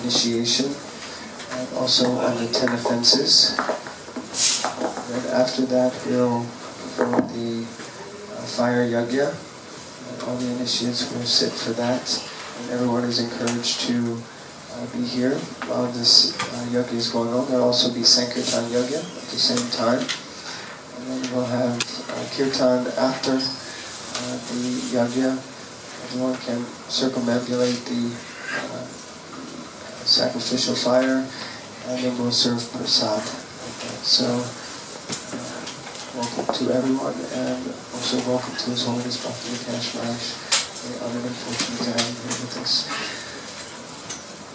initiation, and also on the 10 offenses. And after that, we'll perform the fire yajna. All the initiates will sit for that, and everyone is encouraged to be here while this yajna is going on. There will also be Sankirtan yajna at the same time. And then we'll have kirtan after the yajna. Everyone can circumambulate the sacrificial fire, and then we'll serve prasad. So, welcome to everyone, and also welcome to His Holiness Bhakti Vikas Swami. We're honored and fortunate to have him here with us.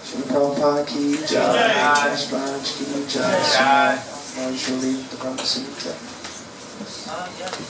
Srila Prabhupada ki jai, Vikas Raj ki jai, Marjorie, the Brahma Samhita. Bhakti Vikas Swami.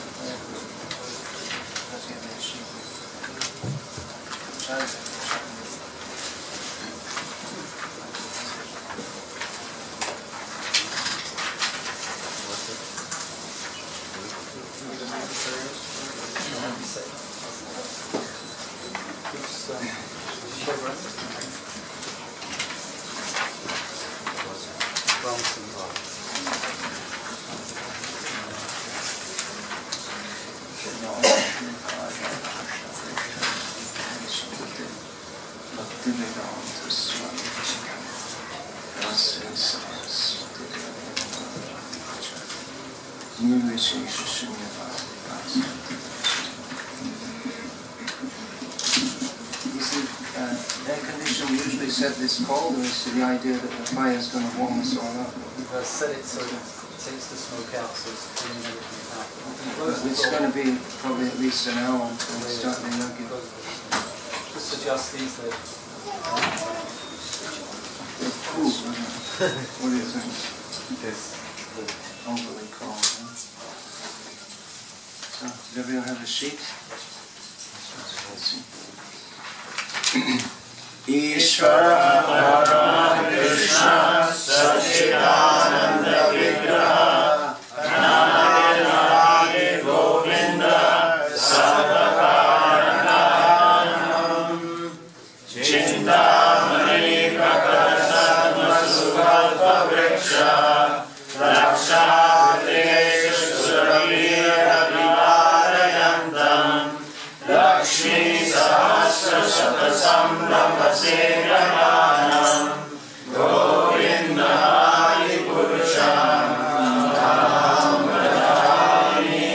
Air condition, we usually set this cold, or is the idea that the fire is going to warm us all up? Set it so that it takes the smoke out, so it's cleaning everything out. It's going to be probably at least an hour until we start the yoga. Just adjust these there. They're cool, isn't it? What do you think? Yes. Overly cold, huh? So, does everyone have a sheet? Ishvara Krishna Sachidananda Vigraha Narayanadi Govinda Sarvakaranam Chindamani Prakasatma Sukalpa Vriksha Rakshatreshu Suravira Vivarayantam Lakshmi Sahasra Shatasambrahmaseramanam Govinda Hari Purusham Tam Vajami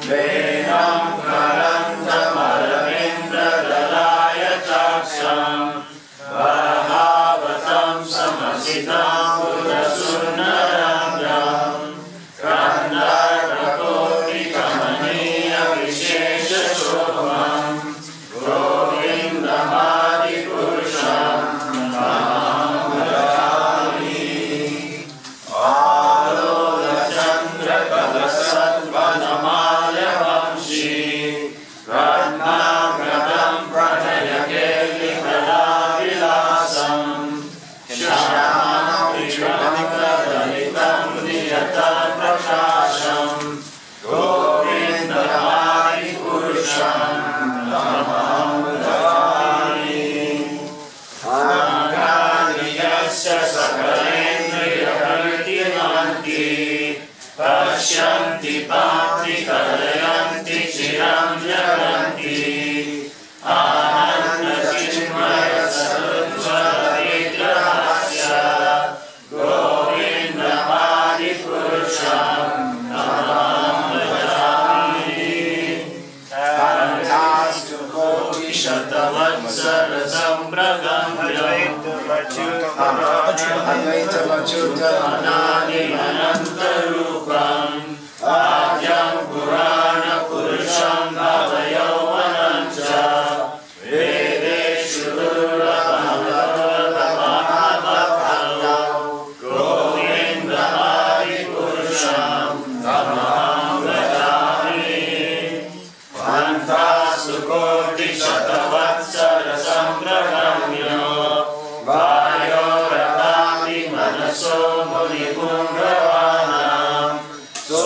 Venam Karantam Aravindra Dalaya Chaksham Bhavatam Samasitam Purasunarandram Kandarvakoti Kamaniya Vishesha Shobham Govinda Hari Purusham Maham Vajami Alola Chandra Kalasatvanamaya Vamshi Ratnagradam Pranayakeli Kalavilasam Shyamam Vikramagadalitam Niyatam Prakasham Govinda Hari Purusham Maham Vajami Anganiyasya Sakalendriya Kartimanti Pashyanti Bhakti Kalayanti Chiram Jaganti Ananda Chinmaya Sarujara Vigrahasya Govinda Hari Purusham Maham Vajami Fantastico Shatavatsara Sambragamyam Advaita Vachuta Manani Anantarupam Adyam Purana Purusham Bhavayavanancha Vedeshu Durabhamadurva Mahabhakalo Govinda Hari Purusham Maham Vajami Fantasukoti Shatavatsara Sambragamyo Vayoravati Manaso Munipumravanam So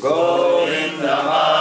Govinda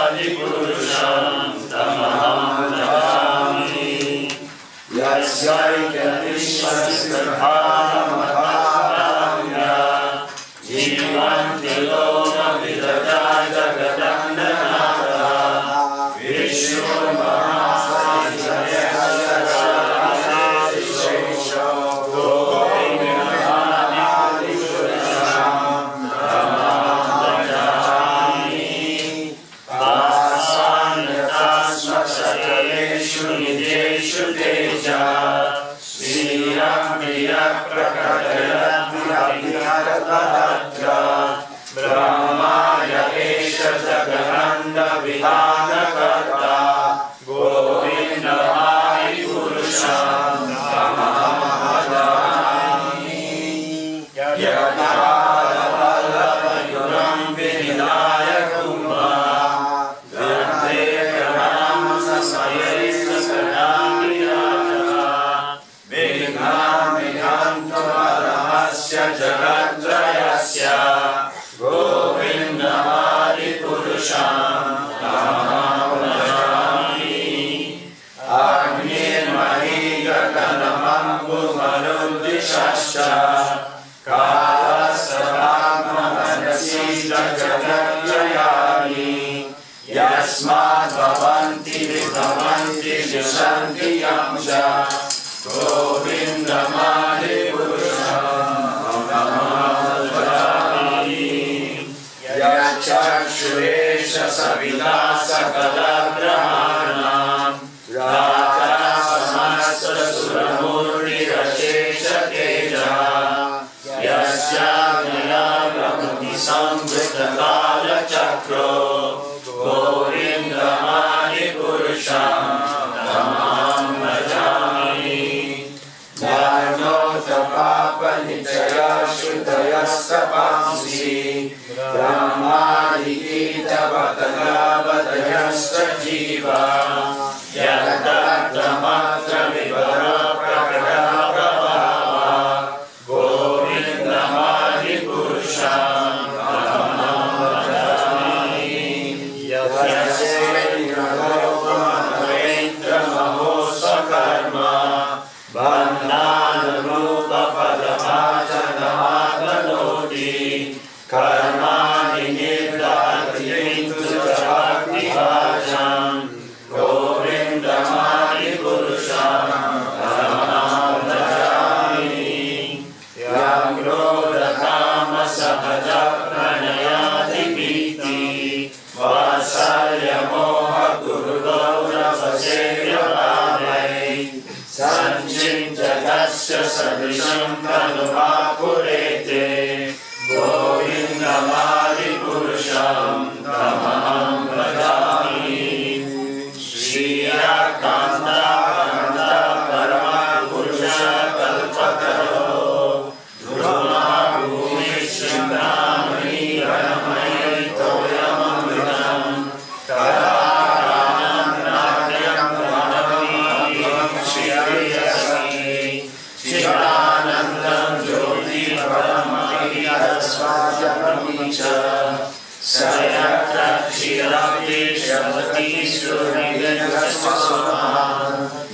ब्रह्मांड विधान कर्ता गोविंद आदि पुरुषं तमहं भजामि। यज्ञपादवल्लभयुगं विनिधाय जगत्रयस्य गोविन्दमादिपुरुषं तमहं भजामि। अग्निर्महीगगनमम्बुमरुद्दिशश्च कालस्य जगत्रयानि यस्माद्भवन्ति विभवन्ति विशन्ति यं च गोविन्दमादिपुरुषं चक्षुरेश सविता सकलग्रहाणां राजा समस्तसुरमूर्तिरशेष तेजः यस्याज्ञया प्रकृति संवृतकालचक्रो गोविन्दमादिपुरुषं तमहं भजामि। धर्मोऽर्थपापनिचयश्रुतयस्तपांसि ब्रह्मादिगीतवदगावदयश्च जीवा यद्दत्तमात्र विवरप्रकटप्रभावा गोविन्दमादिपुरुषं तमहं भजामि। यस्येन्द्रमहो स्वकर्म बन्धानुरूपपदभाजनमाप्नोति कर्माणि निर्धारयन्तु च भक्तिभाजं गोविन्दमादिपुरुषं तमहं भजामि। व्याघ्रोरतामसहजप्रणयादिभीति वात्सल्यमोहगुरुगौरवसेव्यभावै सञ्चिन्त्यस्य सदृशं तनुमापुरेते गोविन्दमादिपुरुषं तमहं भजामि। श्रीयाकान्ता परमपुरुष कल्पतरो ध्रुवभूमिश्चिन्तामणि वनमयि तोयममृतं चिदानन्दं ज्योति परमहंसस्वामी च स यत्र क्षीरप्ति श्रुतिगस्वसुमः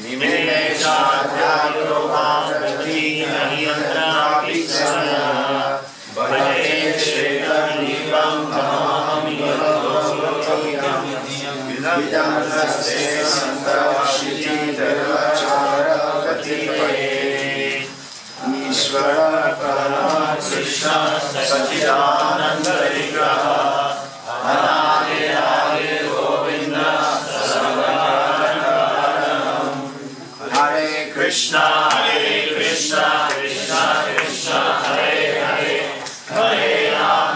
निमेषाध्यायो मां प्रतिनियन्त्रापि सनः भजे श्रीगणीवं तमहं विदं हस्ते सन्तोषितिर्वचारकतिपये ईश्वर परमकृष्ण सच्चिदानन्दविग्रह अनादिरादि गोविन्द सर्वकारणं। हरे Krishna Krishna Krishna Hare Hare Hare Ram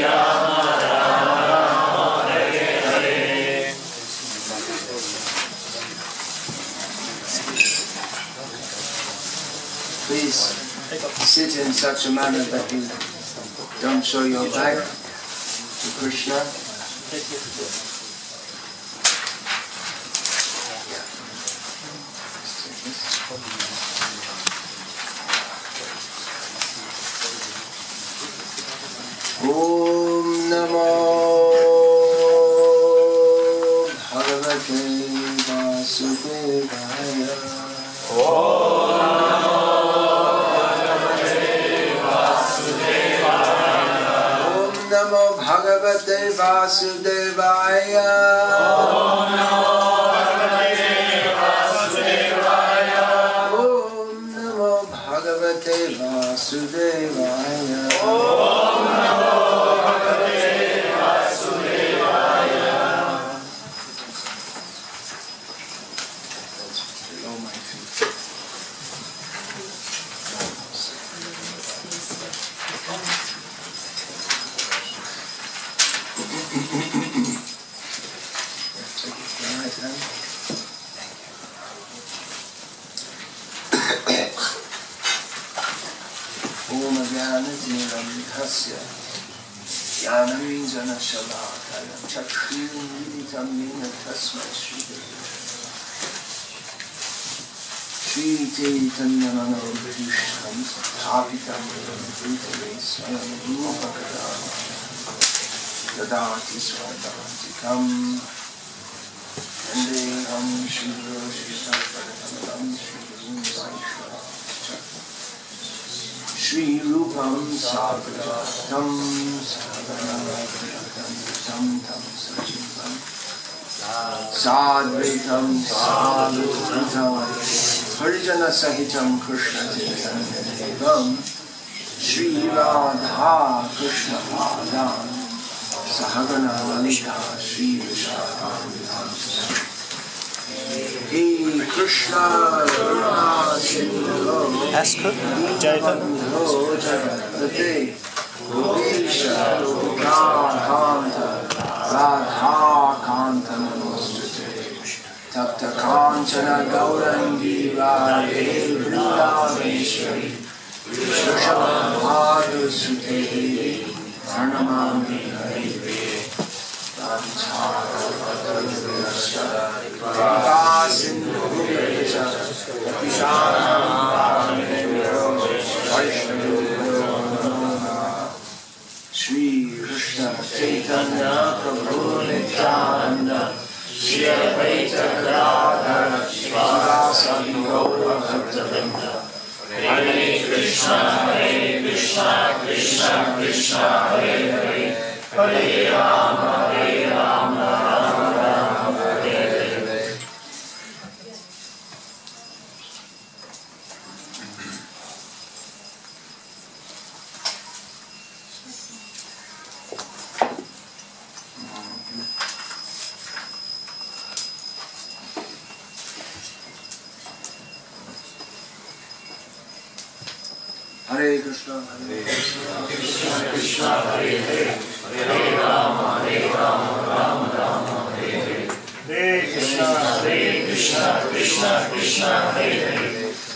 Ram Ram Hare Hare. Please sit in such a manner that you don't show your back to Krishna. Om Namo Bhagavate Vasudevaya. Namo Bhagavate Vasudevaya. Om Namo Bhagavate Vasudevaya. Om Namo Bhagavate Vasudevaya. Om Namo Bhagavate Vasudevaya. Below my feet. Jnantirandhasya Jnananjana Shalakaya Chakshurumilitam Yena Tasmai Shri Shri Chaitanya Manavisham Sthapitam Bhutale Swayam Rupakadana Dadati Swadatikam Vandeham Shri Guru Shri Sattvaram Shri Guru Vaishnava Shri Rupam Sagratam Sagadanatam Tam Sajivam Sadvaitam Sadhutam Harijana Sahitam Krishna Chaitanya Shri Radha Krishna Padam Sahagana Lalita Shri Vishakam Hey Krishna Karuna Sindhu Jaithan Jagadate Gopisha Kanta Radha Kanta Namostate Tapta Kanchana Gaurangi Radhe Vrindaveshwari Vishwamabhadu Sute Pranamami Harive Shri Krishna Chaitanya Prabhu Nityananda Shri Advaita Gadadhara Srivasadi Gaura Bhaktavrinda Hare Krishna Krishna Krishna Hare Hare Hare Rama Rama Rama Hare Hare. Hare Krishna, Hare Krishna, Krishna Hare Hare, Hare Rama, Rama Rama, Hare Hare. Hare Krishna, Krishna Krishna, Hare Hare,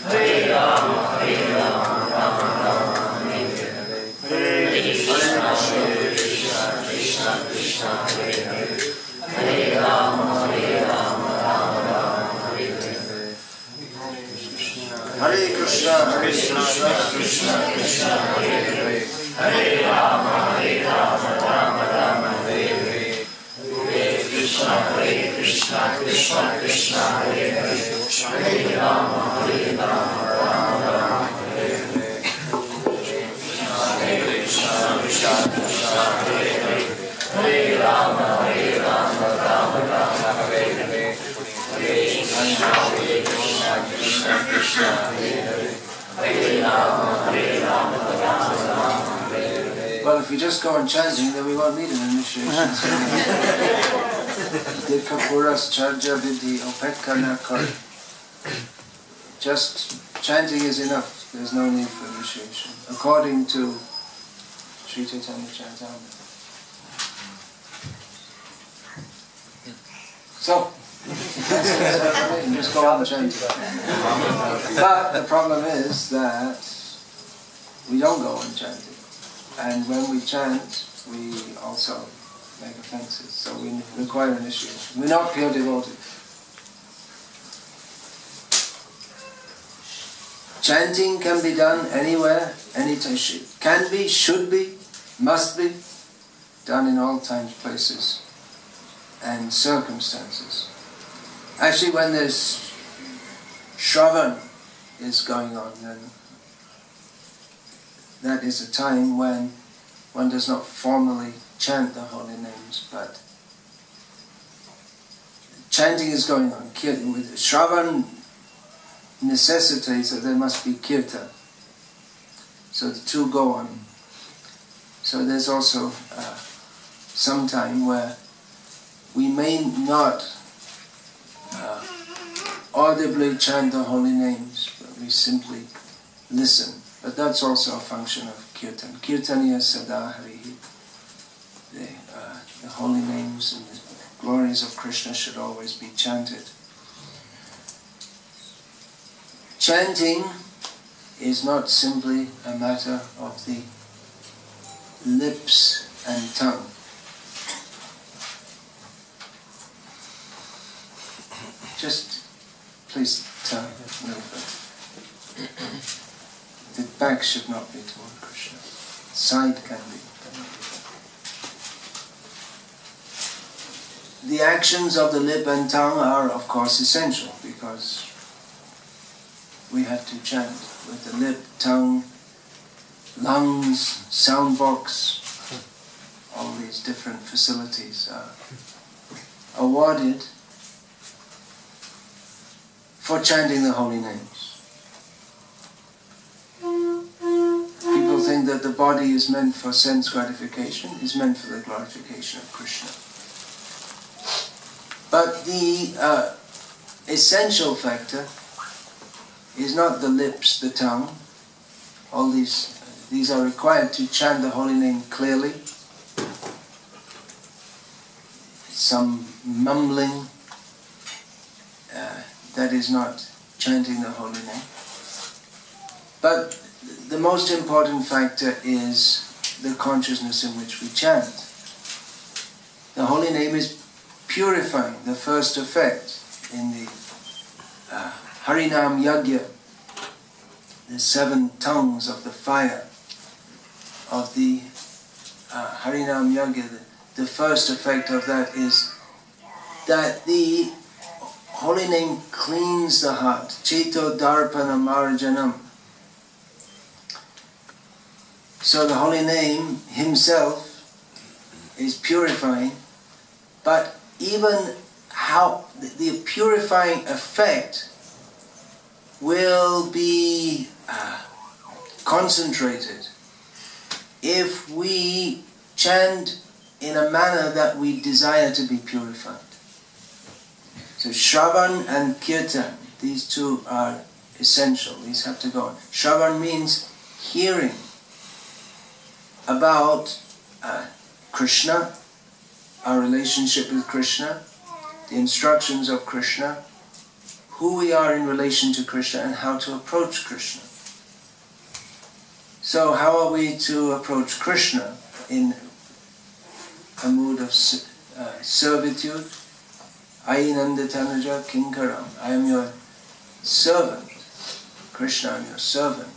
Hare Rama, Rama Rama, Hare Hare. Hare Krishna, Krishna Krishna, Hare Hare, Hare Rama, Rama Hare Hare. Hare Krishna, Krishna Krishna, Hare Hare, Hare Rama, Rama Hare Hare. Hare Krishna, Krishna Krishna, Hare Hare, Hare Rama, Rama Hare Hare. Hare Krishna, Krishna Hare Hare, Hare Rama, Rama Hare Hare. Hare Krishna, Krishna Krishna, Hare Hare, Hare Rama, Rama Hare Hare. Well, if we just go on chanting, then we won't need an initiation. Dikapuras Charja Vidhi Opekana Kar. Just chanting is enough. There's no need for initiation, according to Sri Chaitanya Charitamrita. So, just go on chanting. But the problem is that we don't go on chanting. And when we chant, we also make offenses. So we require initiation. We're not pure devotees. Chanting can be done anywhere, anytime. Can be, should be, must be done in all times, places, and circumstances. Actually, when there's Shravan is going on, then that is a time when one does not formally chant the holy names, but chanting is going on. With Shravan necessitates that there must be kirtan. So the two go on. So there's also some time where we may not audibly chant the holy names, but we simply listen. But that's also a function of kirtan. Kirtaniya sada harihi. The holy names and the glories of Krishna should always be chanted. Chanting is not simply a matter of the lips and tongue. Just please turn a little bit. The back should not be toward Krishna. Side can be. The actions of the lip and tongue are of course essential because we have to chant with the lip, tongue, lungs, sound box. All these different facilities are awarded for chanting the holy names. People think that the body is meant for sense gratification, is meant for the glorification of Krishna. But the essential factor is not the lips, the tongue. All these are required to chant the holy name clearly. Some mumbling, that is not chanting the holy name. But the most important factor is the consciousness in which we chant. The holy name is purifying, the first effect in the Harinam Yagya, the 7 tongues of the fire of the Harinam Yagya. The first effect of that is that the holy name cleans the heart. Cheto Darpana Marjanam. So the holy name himself is purifying, but even how the purifying effect will be concentrated if we chant in a manner that we desire to be purified. So Shravan and Kirtan, these two are essential. These have to go on. Shravan means hearing about Krishna, our relationship with Krishna, the instructions of Krishna, who we are in relation to Krishna and how to approach Krishna. So how are we to approach Krishna in a mood of servitude? Ainanda Tanaja Kinkaram. I am your servant. Krishna, I am your servant.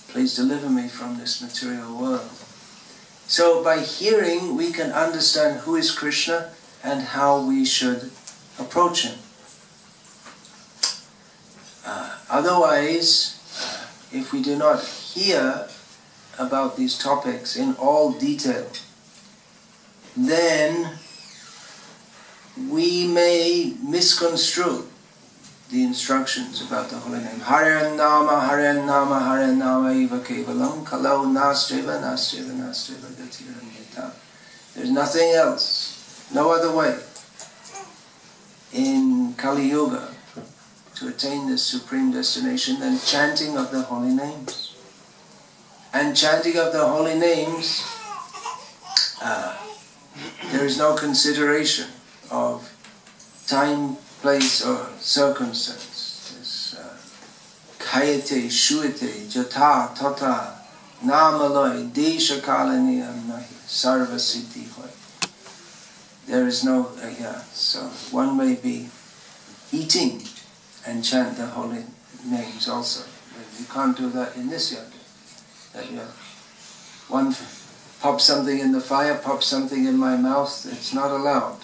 Please deliver me from this material world. So by hearing we can understand who is Krishna and how we should approach him. Otherwise, if we do not hear about these topics in all detail, then we may misconstrue the instructions about the holy name. Hare Nama, Hare Nama, Hare Nama eva kevalam, kalau nastreva, nastreva, nastreva gatiranyata. There's nothing else, no other way in Kali Yuga to attain this supreme destination than chanting of the holy names. And chanting of the holy names, there is no consideration of time, place or circumstance. Kayate, shuite, jata, tata, namaloi, desha kalaniyam nahi, sarva siddhi hoy. There is no, so one may be eating and chant the holy names also. You can't do that in this yoga. That one pops something in the fire, pops something in my mouth, it's not allowed.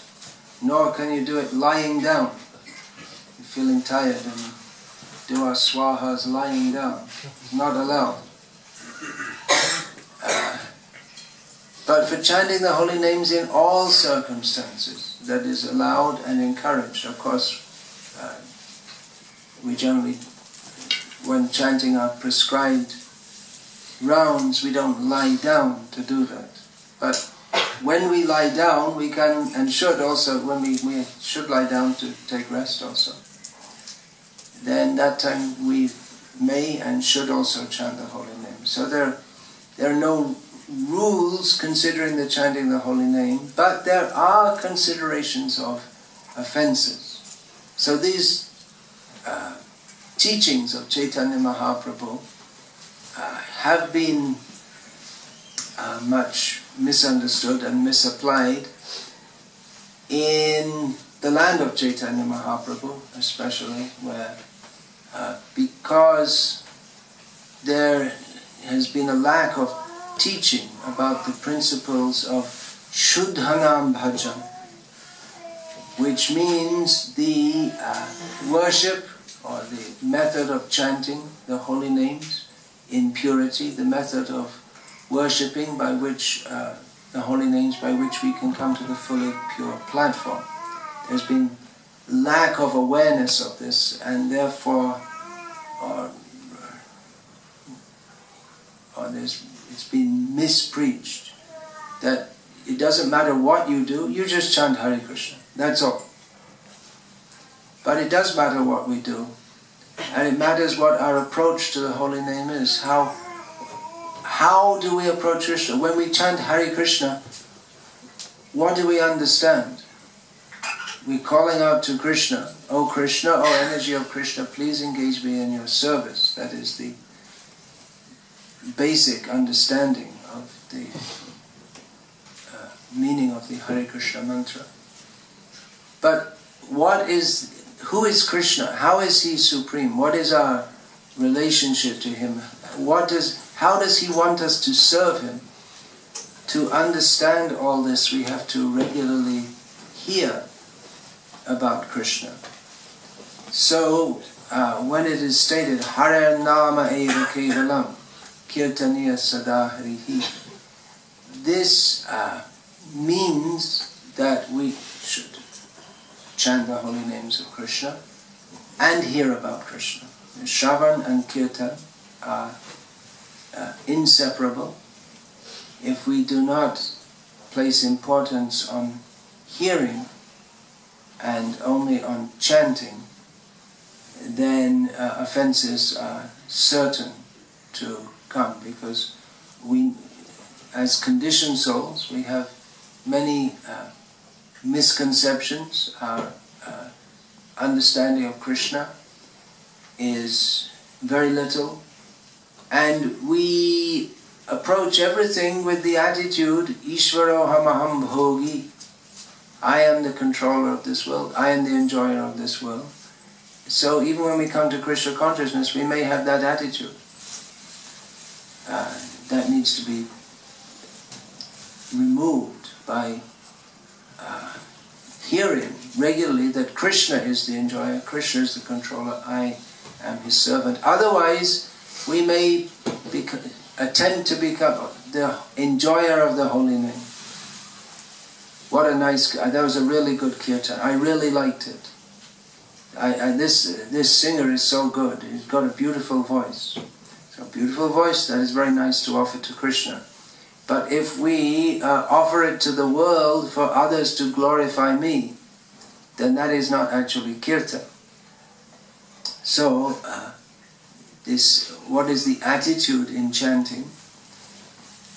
Nor can you do it lying down. You're feeling tired and do our swahas lying down. It's not allowed. But for chanting the holy names in all circumstances, that is allowed and encouraged. Of course, we generally, when chanting our prescribed rounds, we don't lie down to do that. But when we lie down, we can and should also, when we should lie down to take rest also, then that time we may and should also chant the holy name. So there are no rules considering the chanting the holy name, but there are considerations of offenses. So these teachings of Chaitanya Mahaprabhu have been much misunderstood and misapplied in the land of Chaitanya Mahaprabhu, especially, where because there has been a lack of teaching about the principles of Shuddhanam Bhajan, which means the worship or the method of chanting the holy names in purity, the method of worshipping by which the holy names by which we can come to the fully pure platform. There's been lack of awareness of this, and therefore it's been mispreached that it doesn't matter what you do, you just chant Hare Krishna, that's all. But it does matter what we do, and it matters what our approach to the holy name is. How do we approach Krishna? When we chant Hare Krishna, what do we understand? We're calling out to Krishna, "O Krishna, O energy of Krishna, please engage me in your service." That is the basic understanding of the meaning of the Hare Krishna mantra. But who is Krishna? How is he supreme? What is our relationship to him? How does he want us to serve him? To understand all this, we have to regularly hear about Krishna. So, when it is stated, Hare Nama Eva Kevalam, Kirtaniya Sada Harihi, this means that we should chant the holy names of Krishna and hear about Krishna. Shravan and Kirtan are inseparable. If we do not place importance on hearing and only on chanting, then offenses are certain to come, because we, as conditioned souls, we have many misconceptions. Our understanding of Krishna is very little, and we approach everything with the attitude, Ishvaro hamaham bhogi, I am the controller of this world, I am the enjoyer of this world. So even when we come to Krishna consciousness, we may have that attitude. That needs to be removed by hearing regularly that Krishna is the enjoyer, Krishna is the controller, I am his servant. Otherwise, we may attempt to become the enjoyer of the holy name. What a nice, that was a really good kirtan. I really liked it. This singer is so good. He's got a beautiful voice. So beautiful voice, that is very nice to offer to Krishna. But if we offer it to the world for others to glorify me, then that is not actually kirtan. So, what is the attitude in chanting?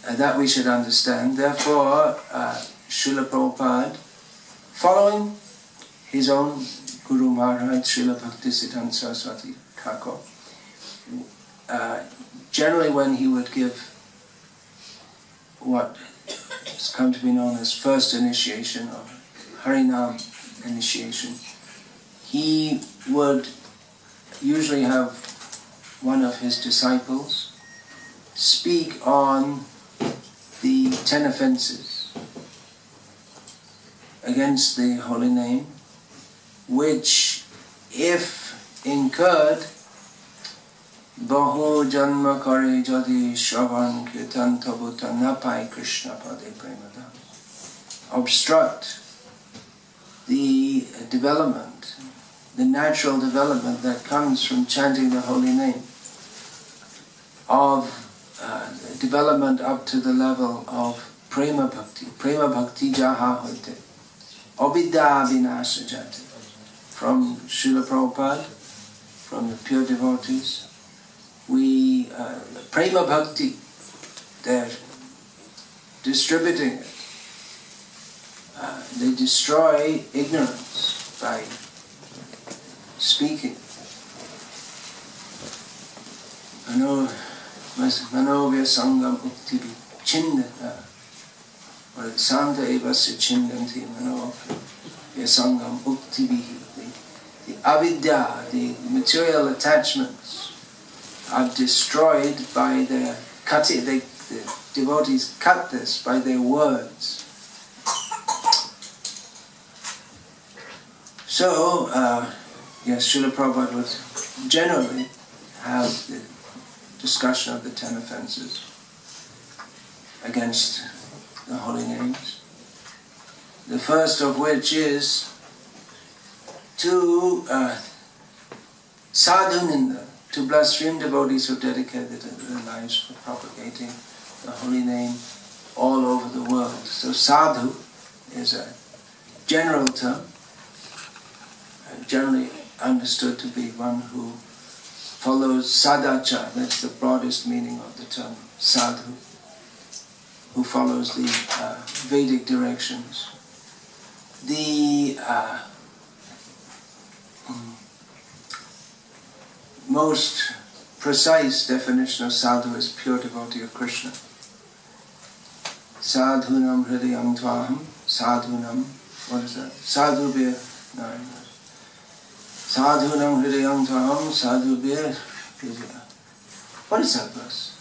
That we should understand. Therefore, Srila Prabhupada, following his own Guru Maharaj, Srila Bhaktisiddhanta Saraswati Thakur, generally when he would give what has come to be known as first initiation or Harinam initiation, he would usually have one of his disciples speak on the 10 offenses against the holy name, which, if incurred, Bahu janma kare jadi shravan kirtan tabuta napai Krishna pade premadam, obstruct the development, the natural development that comes from chanting the holy name, of development up to the level of prema bhakti jaha hoite, obidya vinasha jati. From Srila Prabhupada, from the pure devotees, we, prema bhakti, they're distributing it. They destroy ignorance by speaking. Manovya sangam uktibi Santa evasya chindanti mano yasangam uktibihi. The avidya, the material attachments, are destroyed by their cutting. The devotees cut this by their words. So, yes, Srila Prabhupada would generally have the discussion of the 10 offenses against the holy names. The first of which is to sadhuninda, to blaspheme devotees who dedicated their lives for propagating the holy name all over the world. So sadhu is a general term, generally understood to be one who follows sadachar, that's the broadest meaning of the term sadhu, who follows the Vedic directions. The most precise definition of sadhu is pure devotee of Krishna. Sadhunam hridayam tvaham, sadhunam, what is that? Sadhubhir, no, sadhunam hridayam tvaham, sadhubhir, what is that verse?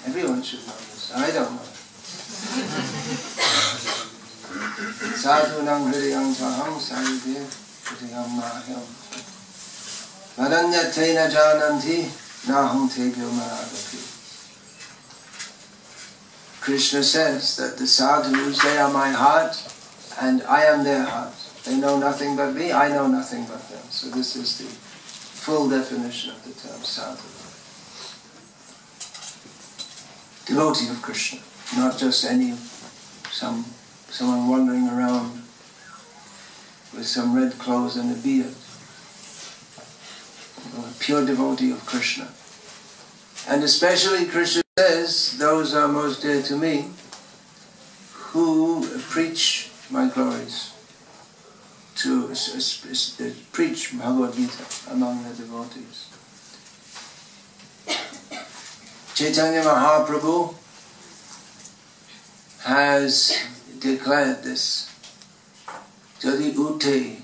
Everyone should know this. I don't know. Sadhunam hridayam tvaham, sadhubhir, hridayam nahyam. Madanyatena jananti, naham tebhyo maragapi. Krishna says that the sadhus, they are my heart and I am their heart. They know nothing but me, I know nothing but them. So this is the full definition of the term sadhu. Devotee of Krishna, not just someone wandering around with some red clothes and a beard. A pure devotee of Krishna. And especially Krishna says, those are most dear to me, who preach my glories, to preach Bhagavad Gita among the devotees. Chaitanya Mahaprabhu has declared this. Jadi ute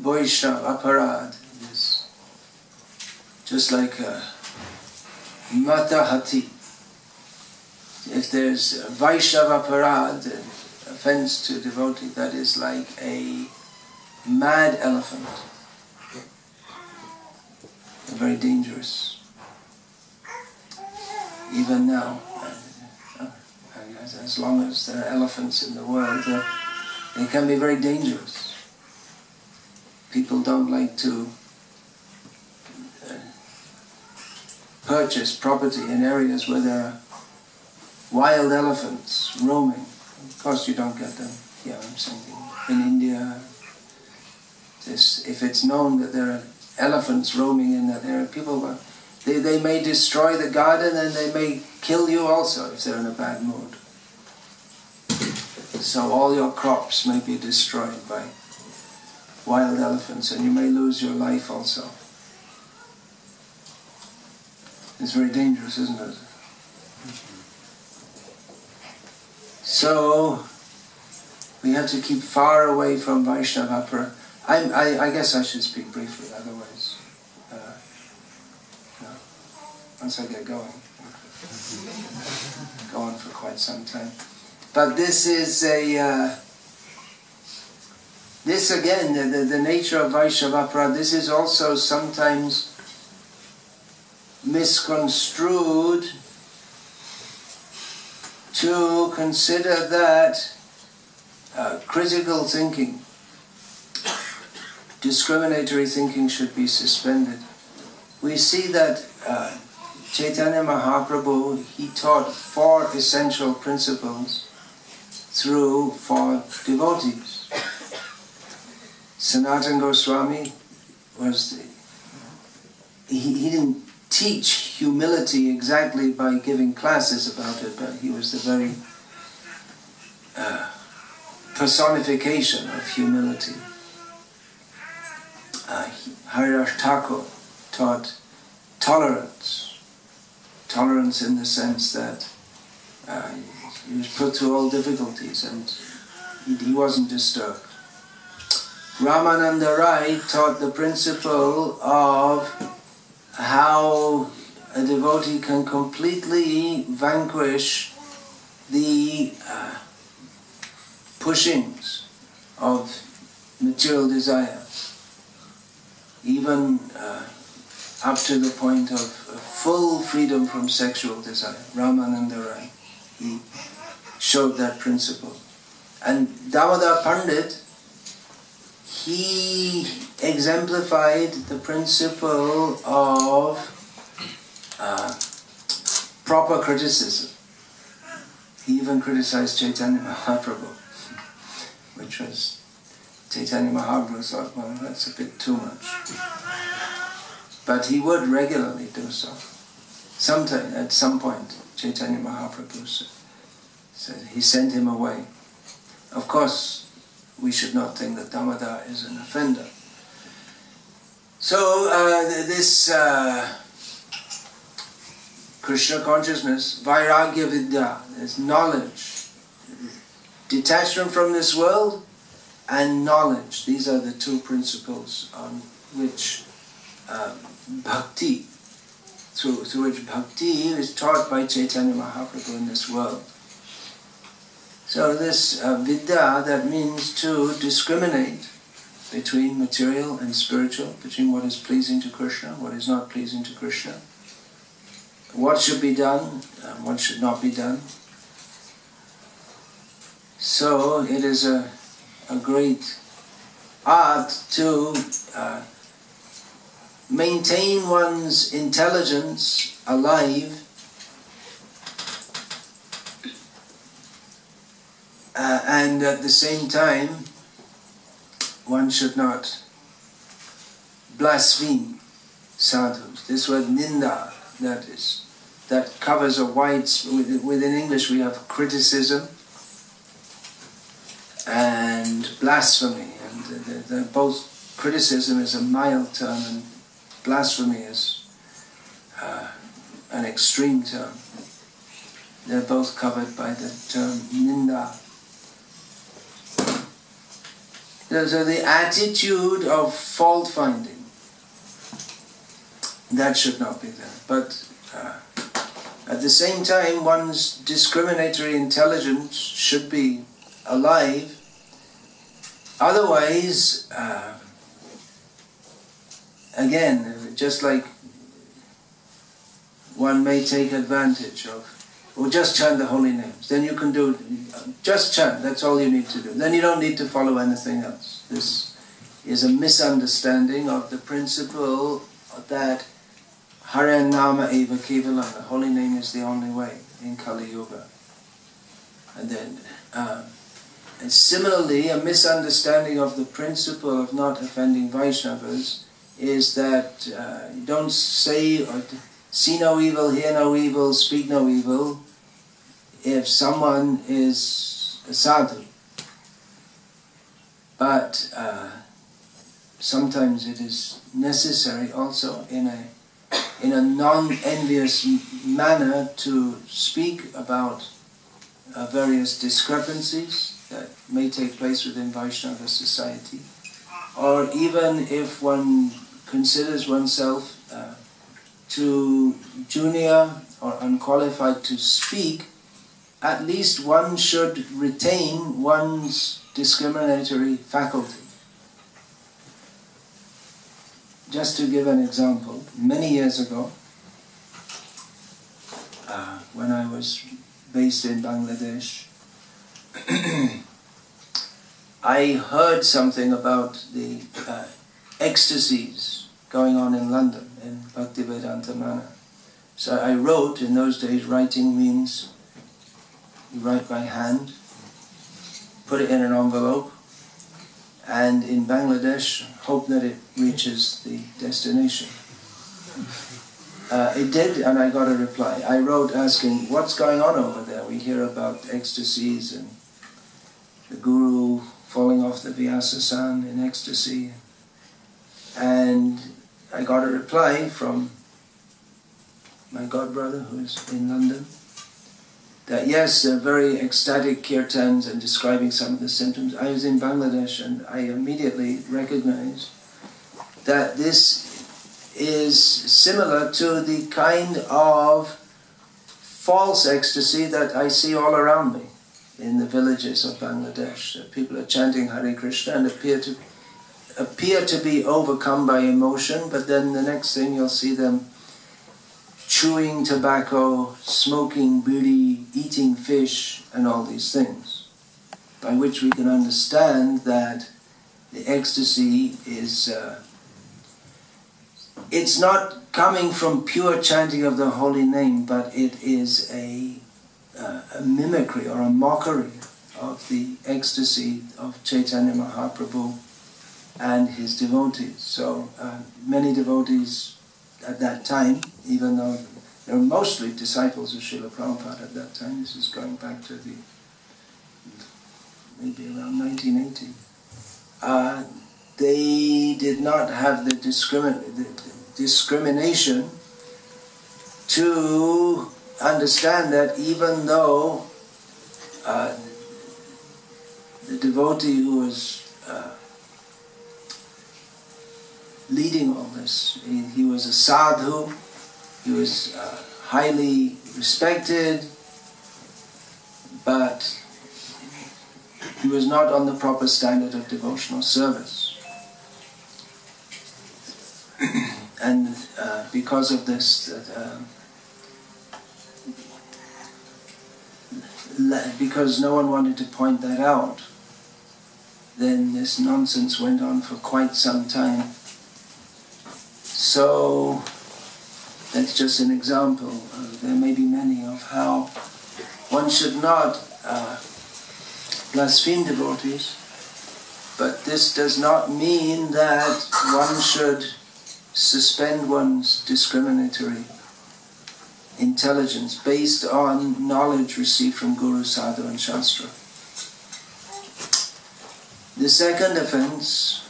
Vaishnav aparad, this, just like a matahati. If there's Vaishnava aparad, offense to devotee, that is like a mad elephant. Very dangerous. Even now, as long as there are elephants in the world, they can be very dangerous. People don't like to purchase property in areas where there are wild elephants roaming. Of course you don't get them here, I'm saying in India. If it's known that there are elephants roaming in that area, people they may destroy the garden and they may kill you also if they're in a bad mood. So all your crops may be destroyed by wild elephants and you may lose your life also. It's very dangerous, isn't it? So we have to keep far away from Vaishnava aparad. I guess I should speak briefly, otherwise, once I get going, go on for quite some time. But this is this again, the nature of Vaishnava aparad, this is also sometimes misconstrued to consider that critical thinking, discriminatory thinking should be suspended. We see that Chaitanya Mahaprabhu, he taught 4 essential principles for devotees. Sanatana Goswami was he didn't teach humility exactly by giving classes about it, but he was the very personification of humility. Haridas Thakur taught tolerance tolerance in the sense that he was put through all difficulties and he wasn't disturbed. Ramananda Rai taught the principle of how a devotee can completely vanquish the pushings of material desire, even up to the point of full freedom from sexual desire. Ramananda Rai, he showed that principle. And Damodar Pandit, he exemplified the principle of proper criticism. He even criticized Chaitanya Mahaprabhu, which was, Chaitanya Mahaprabhu thought, well, that's a bit too much. But he would regularly do so. Sometime, at some point, Chaitanya Mahaprabhu said he sent him away. Of course, we should not think that Damodar is an offender. So this Krishna consciousness, Vairagya Vidya, is knowledge, detachment from this world and knowledge. These are the two principles on which bhakti, through which bhakti is taught by Chaitanya Mahaprabhu in this world. So this vidya, that means to discriminate between material and spiritual, between what is pleasing to Krishna, what is not pleasing to Krishna, what should be done, what should not be done. So it is a great art to maintain one's intelligence alive and at the same time one should not blaspheme sadhus. This word ninda, that covers a wide, within English we have criticism and blasphemy, and both criticism is a mild term and blasphemy is an extreme term. They're both covered by the term ninda. So the attitude of fault finding, that should not be there. But at the same time, one's discriminatory intelligence should be alive. Otherwise, again, just like one may take advantage of, or just chant the holy names. Then you can do, just chant, that's all you need to do. Then you don't need to follow anything else. This is a misunderstanding of the principle that Hare Nama Eva Kevalam, the holy name is the only way in Kali Yuga. And then, and similarly, a misunderstanding of the principle of not offending Vaishnavas is that you don't say or see no evil, hear no evil, speak no evil if someone is a sadhu. But sometimes it is necessary also in a non-envious manner to speak about various discrepancies that may take place within Vaishnava society, or even if one considers oneself too junior or unqualified to speak, at least one should retain one's discriminatory faculty. Just to give an example, many years ago, when I was based in Bangladesh, I heard something about the ecstasies going on in London, in Bhaktivedanta Manor. So I wrote, in those days writing means you write by hand, put it in an envelope, and in Bangladesh hope that it reaches the destination. It did, and I got a reply. I wrote asking, what's going on over there? We hear about ecstasies and the Guru falling off the Vyasa-san in ecstasy. And I got a reply from my godbrother who is in London, that yes, very ecstatic kirtans and describing some of the symptoms. I was in Bangladesh and I immediately recognized that this is similar to the kind of false ecstasy that I see all around me in the villages of Bangladesh. That people are chanting Hare Krishna and appear to be overcome by emotion, but then the next thing you'll see them chewing tobacco, smoking bidi, eating fish, and all these things. By which we can understand that the ecstasy is, it's not coming from pure chanting of the holy name, but it is a mimicry or a mockery of the ecstasy of Chaitanya Mahaprabhu and his devotees. So many devotees at that time, even though they were mostly disciples of Srila Prabhupada at that time, this is going back to the maybe around 1980, they did not have the discrimination to understand that even though the devotee who was leading all this, he was a sadhu, he was highly respected, but he was not on the proper standard of devotional service. And because of this, because no one wanted to point that out, then this nonsense went on for quite some time. So that's just an example. There may be many of how one should not blaspheme devotees, but this does not mean that one should suspend one's discriminatory intelligence based on knowledge received from Guru, Sadhu and Shastra. The second offense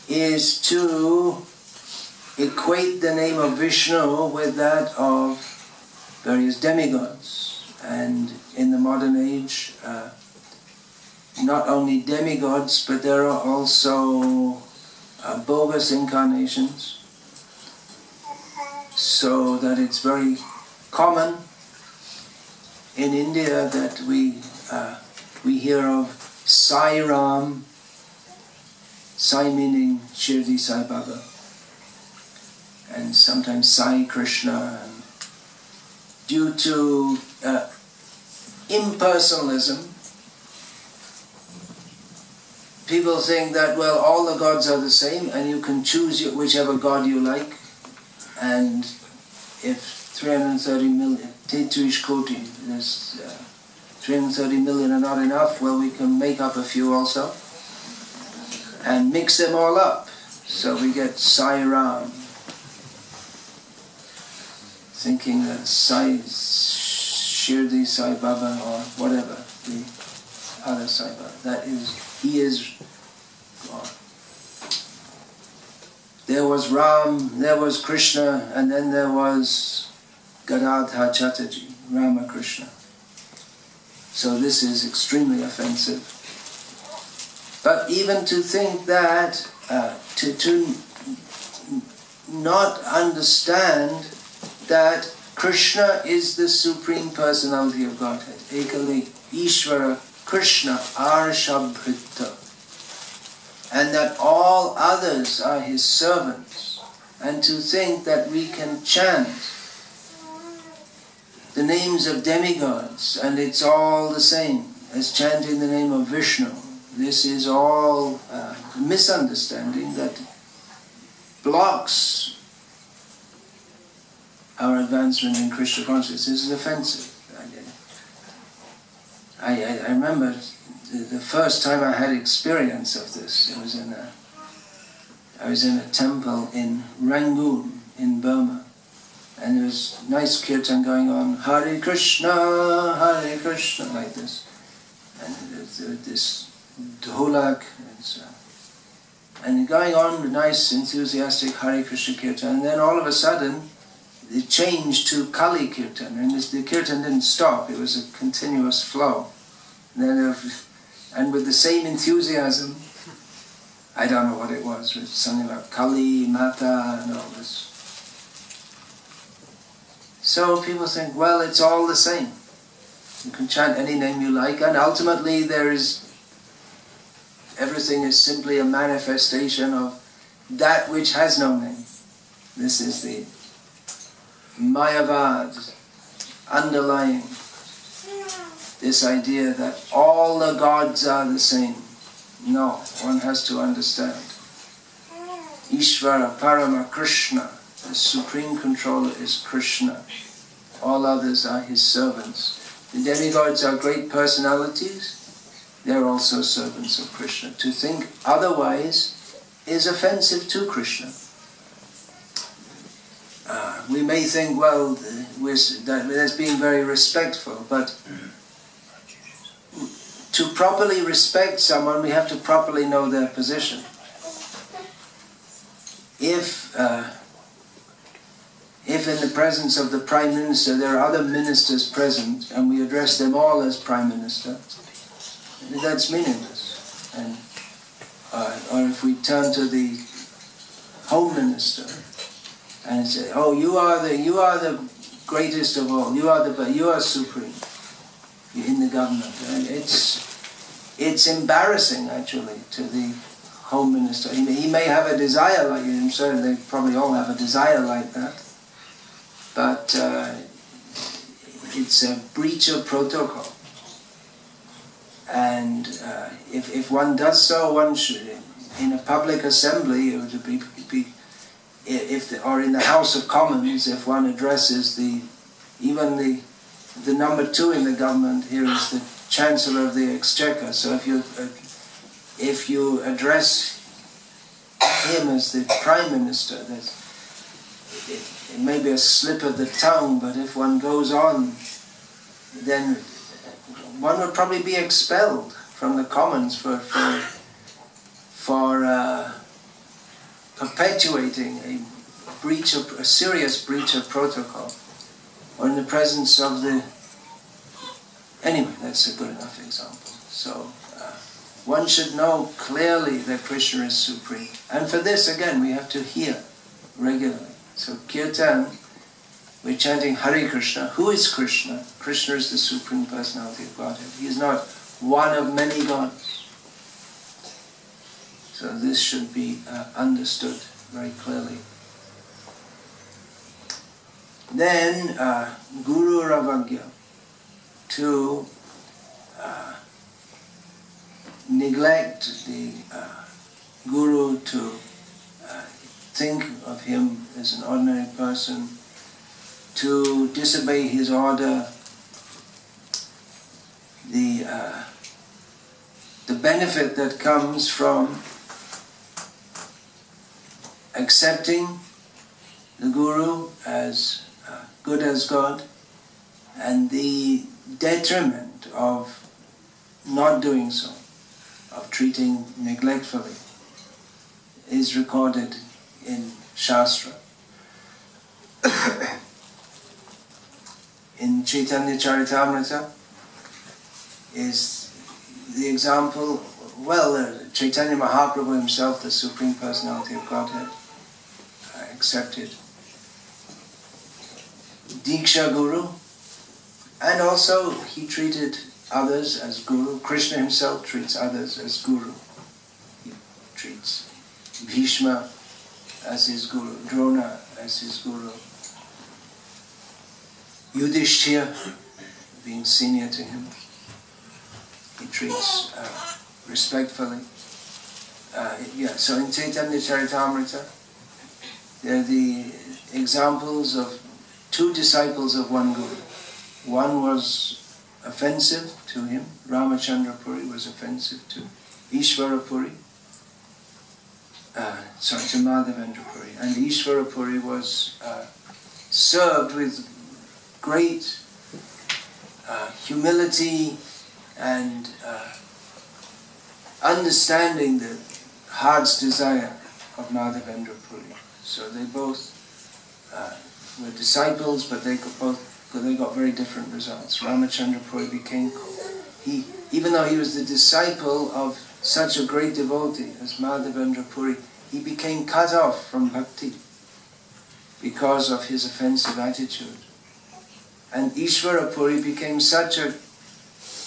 is to equate the name of Vishnu with that of various demigods. And in the modern age, not only demigods, but there are also bogus incarnations. So that it's very common in India that we hear of Sai Ram, Sai meaning Shirdi Sai Baba, and sometimes Sai Krishna. And due to impersonalism, people think that, well, all the gods are the same and you can choose whichever god you like. And if 330 million, Tetuish Koti, there's 330 million are not enough, well, we can make up a few also and mix them all up. So we get Sai Ram, thinking that Sai Shirdi Sai Baba or whatever, the other Sai Baba, that is, he is God. There was Ram, there was Krishna, and then there was Gadadhar Chatterjee, Ramakrishna. So this is extremely offensive. But even to think that, to not understand that Krishna is the Supreme Personality of Godhead. Ekali Ishvara Krishna Arshabhrita. And that all others are his servants. And to think that we can chant the names of demigods and it's all the same as chanting the name of Vishnu. This is all a misunderstanding that blocks our advancement in Krishna consciousness. This is offensive. I remember the first time I had experience of this. It was I was in a temple in Rangoon in Burma, and there was nice kirtan going on, Hare Krishna, like this, and this dholak, and going on nice, enthusiastic Hare Krishna kirtan, and then all of a sudden, it changed to Kali Kirtan, and the Kirtan didn't stop, it was a continuous flow. And with the same enthusiasm, I don't know what it was, it was something about Kali, Mata, and all this. So people think, well, it's all the same. You can chant any name you like, and ultimately everything is simply a manifestation of that which has no name. This is the Mayavad underlying this idea that all the gods are the same. No, one has to understand. Ishvara, Parama, Krishna, the supreme controller is Krishna. All others are his servants. The demigods are great personalities. They're also servants of Krishna. To think otherwise is offensive to Krishna. We may think, well, that's being very respectful, but to properly respect someone, we have to properly know their position. If in the presence of the Prime Minister there are other ministers present, and we address them all as Prime Minister, that's meaningless. And or if we turn to the Home Minister and say, "Oh, you are the greatest of all. You are supreme in the government." And it's embarrassing actually to the Home Minister. He may have a desire like him. Certainly, they probably all have a desire like that. But it's a breach of protocol. And if one does so, one should, in a public assembly, it would be or in the House of Commons, if one addresses even the number 2 in the government here is the Chancellor of the Exchequer. So if you address him as the Prime Minister, it may be a slip of the tongue, but if one goes on, then one would probably be expelled from the Commons for perpetuating a serious breach of protocol, or in the presence of the... Anyway, that's a good enough example. So one should know clearly that Krishna is supreme. And for this, again, we have to hear regularly. So Kirtan, we're chanting Hare Krishna. Who is Krishna? Krishna is the Supreme Personality of Godhead. He is not one of many gods. So this should be understood very clearly. Then Guru Ravagya, to neglect the Guru, to think of him as an ordinary person, to disobey his order, the benefit that comes from accepting the Guru as good as God, and the detriment of not doing so, of treating neglectfully, is recorded in Shastra. In Chaitanya Charitamrita is the example, Chaitanya Mahaprabhu himself, the Supreme Personality of Godhead, accepted Diksha Guru, and also he treated others as Guru. Krishna himself treats others as Guru. He treats Bhishma as his Guru, Drona as his Guru, Yudhishthira being senior to him, he treats respectfully. So in Chaitanya Charitamrita, there are the examples of 2 disciples of one Guru. One was offensive to him. Ramachandra Puri was offensive to Ishvara Puri. To Madhavendra Puri. And Ishvara Puri was served with great humility and understanding the heart's desire of Madhavendra Puri. So they both were disciples, but they got very different results. Ramachandra Puri became, even though he was the disciple of such a great devotee as Madhavendra Puri, he became cut off from bhakti because of his offensive attitude. And Ishvara Puri became such a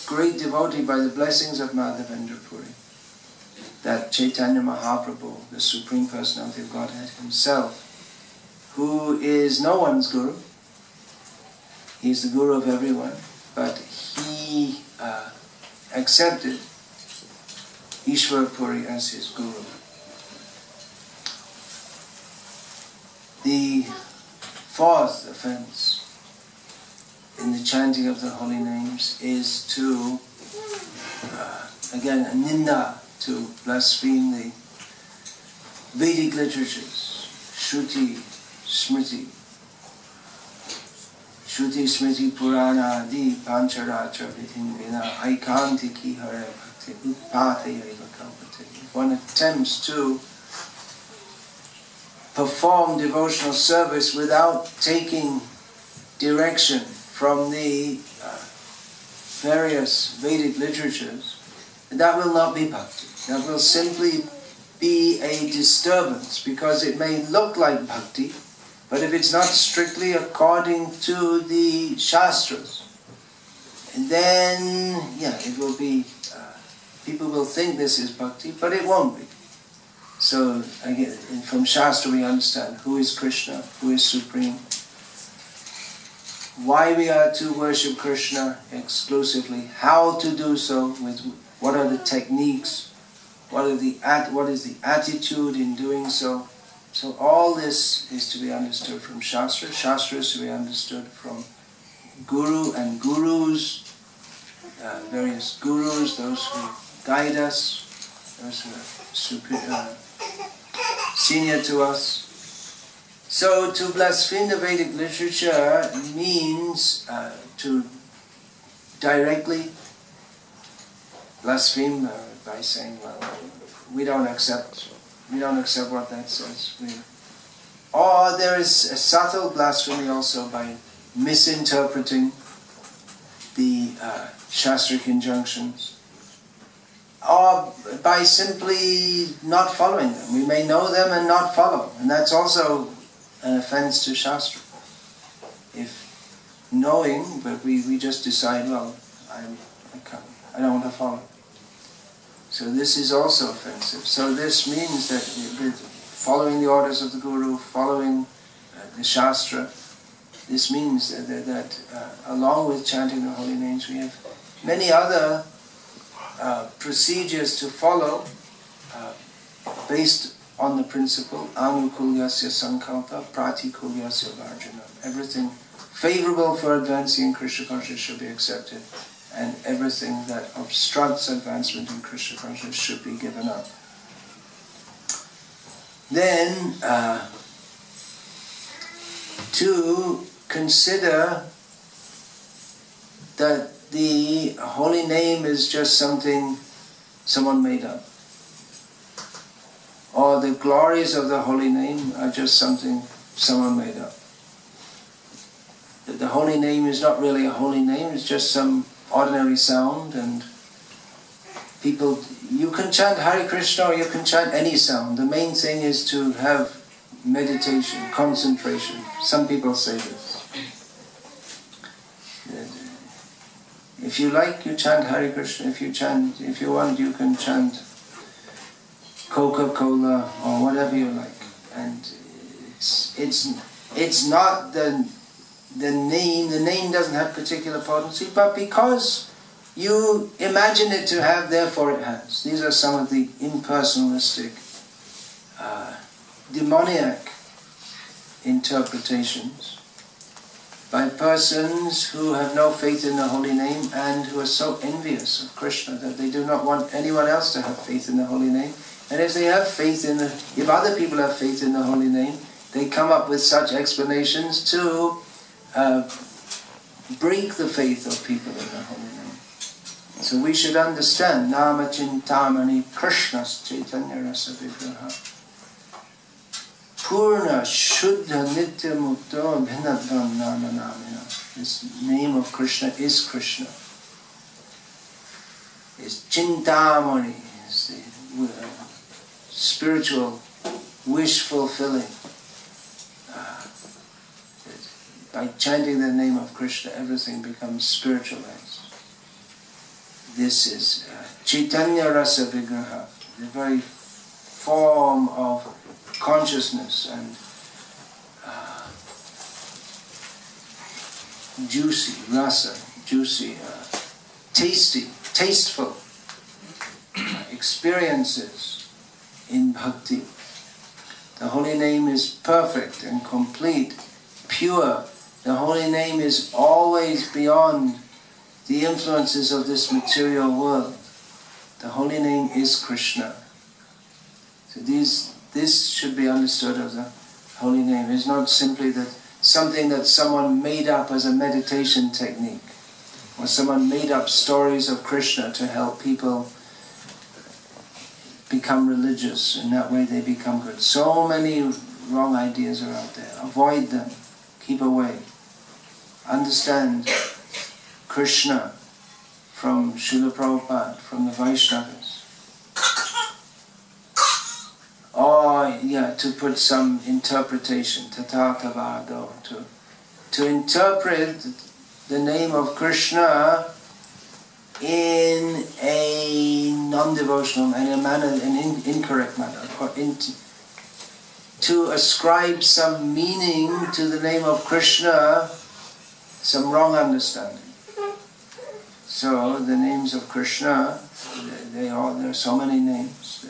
great devotee by the blessings of Madhavendra Puri that Chaitanya Mahaprabhu, the Supreme Personality of Godhead himself, who is no one's guru, he's the guru of everyone, but he accepted Ishvara Puri as his guru. The fourth offense in the chanting of the holy names is to, again, a ninda, to blaspheme the Vedic literatures, Shruti, Smriti, Shruti, Smriti, Purana, Adi, Pancharatra, Vidhin, Vina, Aikantiki, Hare, Bhakti, Utpate, Eva Kalpate. If one attempts to perform devotional service without taking direction from the various Vedic literatures, that will not be bhakti. That will simply be a disturbance, because it may look like bhakti, but if it's not strictly according to the Shastras, then, it will be, people will think this is bhakti, but it won't be. So, again, from Shastra we understand who is Krishna, who is Supreme, why we are to worship Krishna exclusively, how to do so, with what are the techniques, what is the attitude in doing so. So all this is to be understood from Shastra. Shastra is to be understood from Guru and Gurus, various Gurus, those who guide us, those who are senior to us. So to blaspheme the Vedic literature means to directly blaspheme by saying, well, we don't accept what that says. Or there is a subtle blasphemy also by misinterpreting the Shastric injunctions, or by simply not following them. We may know them and not follow, and that's also an offense to Shastra. If knowing, but we just decide, well, I don't want to follow. So this is also offensive. So this means that following the orders of the Guru, following the Shastra, this means that along with chanting the holy names, we have many other procedures to follow based on the principle anukulyasya sankalpa pratikulyasya varjana. Everything favorable for advancing in Krishna consciousness should be accepted, and everything that obstructs advancement in Krishna consciousness should be given up. Then, to consider that the holy name is just something someone made up, or the glories of the holy name are just something someone made up. That the holy name is not really a holy name, it's just some ordinary sound, and people, you can chant Hare Krishna or you can chant any sound. The main thing is to have meditation, concentration. Some people say this. If you like, you chant Hare Krishna. If you want, you can chant Coca-Cola or whatever you like. And it's not the name. The name doesn't have particular potency, but because you imagine it to have, therefore it has. These are some of the impersonalistic, demoniac interpretations by persons who have no faith in the holy name and who are so envious of Krishna that they do not want anyone else to have faith in the holy name. And if they have faith if other people have faith in the holy name, they come up with such explanations to break the faith of people in the holy name. So we should understand Nama Chintamani Krishna's Chaitanya Rasa Vigraha. Purna Shuddha Nitya Mukta Bhinadvam Nama Namina. This name of Krishna is Krishna. Is Chintamani, is the spiritual wish fulfilling. By chanting the name of Krishna, everything becomes spiritualized. This is Chaitanya Rasa Vigraha, the very form of consciousness and juicy, rasa, juicy, tasty, tasteful experiences in bhakti. The holy name is perfect and complete, pure. The holy name is always beyond the influences of this material world. The holy name is Krishna. So this should be understood as a holy name. It's not simply that something that someone made up as a meditation technique, or someone made up stories of Krishna to help people become religious. In that way they become good. So many wrong ideas are out there. Avoid them. Keep away. Understand Krishna from Srila Prabhupada, from the Vaishnavas. Or, to put some interpretation, tatatavado, to interpret the name of Krishna in a non-devotional and an incorrect manner, or to ascribe some meaning to the name of Krishna, some wrong understanding. So the names of Krishna, there are so many names.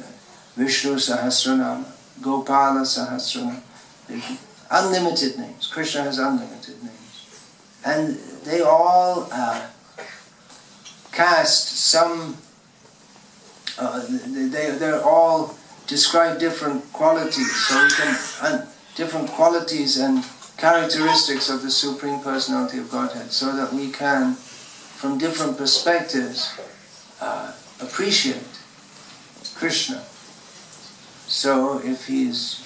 Vishnu Sahasranama, Gopala Sahasranama, unlimited names. Krishna has unlimited names. And they all cast some, they're all describe different qualities. So we can, different qualities and characteristics of the Supreme Personality of Godhead, so that we can, from different perspectives, appreciate Krishna. So if he's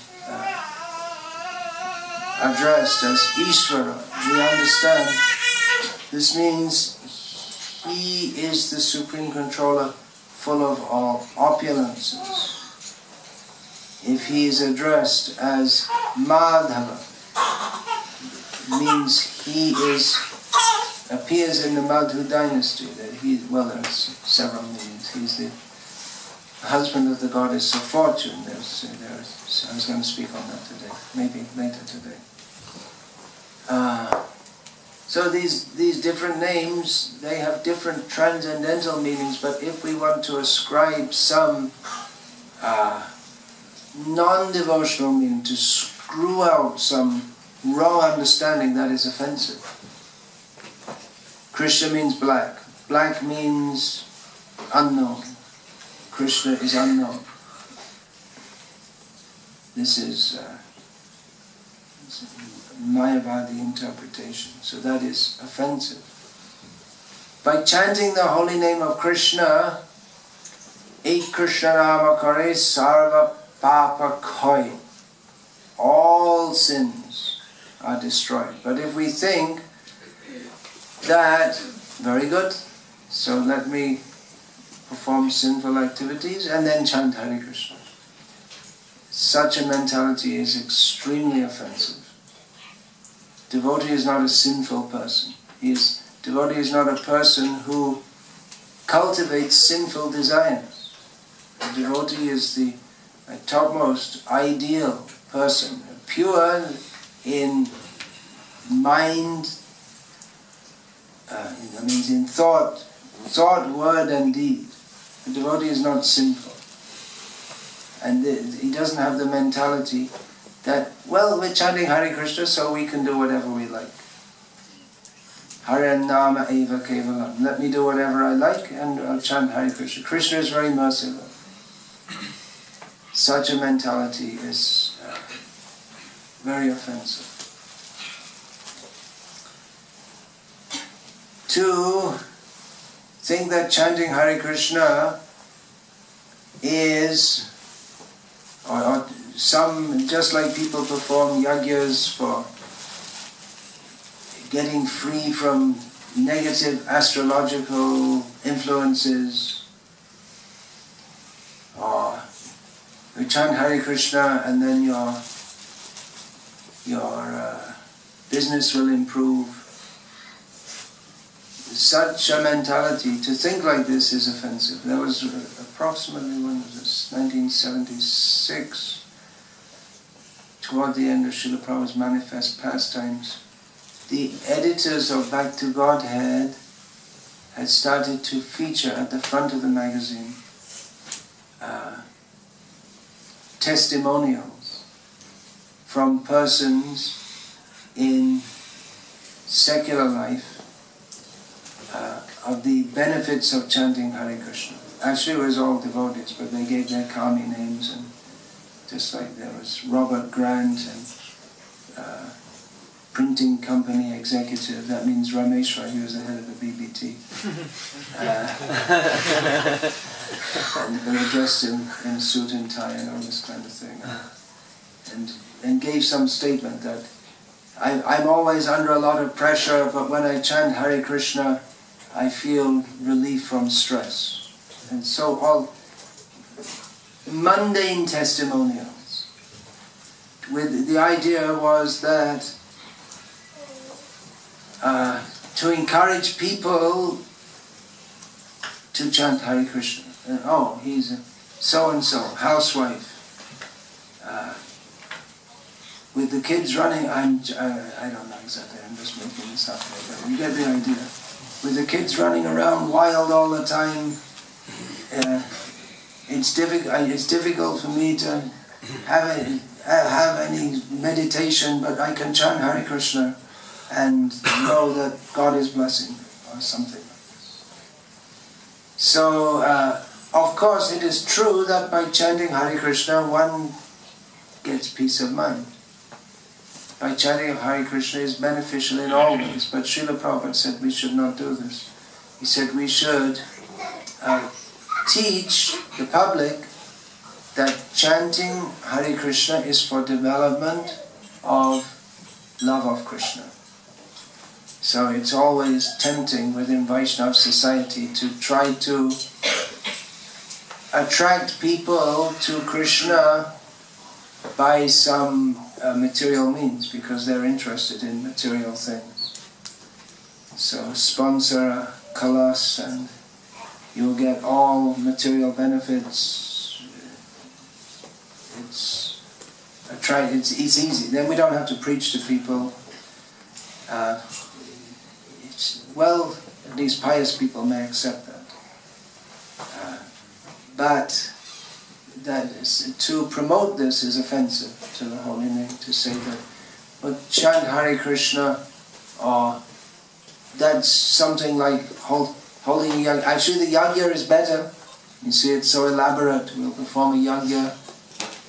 addressed as Ishvara, we understand this means he is the Supreme Controller, full of all opulences. If he is addressed as Madhava, means he appears in the Madhu dynasty. That there's several meanings. He's the husband of the goddess of fortune. I was going to speak on that today, maybe later today. So these different names, they have different transcendental meanings, but if we want to ascribe some non-devotional meaning, to screw out some wrong understanding, that is offensive. Krishna means black. Black means unknown. Krishna is unknown. This is Mayavadi interpretation. So that is offensive. By chanting the holy name of Krishna, Ek Krishna Nama Kare Sarva Papa Koi, all sins are destroyed. But if we think that, very good, so let me perform sinful activities and then chant Hare Krishna. Such a mentality is extremely offensive. Devotee is not a sinful person. Devotee is not a person who cultivates sinful desires. A devotee is the topmost ideal person, pure in mind, that means in thought, word and deed. The devotee is not sinful. And he doesn't have the mentality that, well, we're chanting Hare Krishna so we can do whatever we like. Hare Nama Eva Kevalam. Let me do whatever I like and I'll chant Hare Krishna. Krishna is very merciful. Such a mentality is very offensive. To think that chanting Hare Krishna is, or some, just like people perform yagyas for getting free from negative astrological influences, or you chant Hare Krishna and then your business will improve. Such a mentality, to think like this, is offensive. There was approximately, when was this, 1976, toward the end of Srila Prabhupada's Manifest Pastimes, the editors of Back to Godhead had started to feature at the front of the magazine testimonials from persons in secular life of the benefits of chanting Hare Krishna. Actually it was all devotees, but they gave their kami names, and just like there was Robert Grant and printing company executive, that means Rameshwar, he was the head of the BBT. And they were dressed in suit and tie and all this kind of thing. And gave some statement that I'm always under a lot of pressure, but when I chant Hare Krishna, I feel relief from stress. And so all mundane testimonials. With the idea was that to encourage people to chant Hare Krishna. Oh, he's a so-and-so, housewife. With the kids running, I don't know exactly, I'm just making this up here, but you get the idea. With the kids running around wild all the time, it's difficult for me to have any meditation, but I can chant Hare Krishna and know that God is blessing me, or something like this. So, of course, it is true that by chanting Hare Krishna, one gets peace of mind. By chanting Hare Krishna is beneficial in all ways, but Srila Prabhupada said we should not do this. He said we should teach the public that chanting Hare Krishna is for development of love of Krishna. So it's always tempting within Vaishnava society to try to attract people to Krishna by some material means, because they're interested in material things. So sponsor a kalas and you'll get all material benefits. It's easy. Then we don't have to preach to people. Well, at least pious people may accept that. But to promote this is offensive to the holy name, to say that, but chant Hare Krishna, or that's something like holding a yagya. Actually the yagya is better. You see, it's so elaborate. We'll perform a yagya,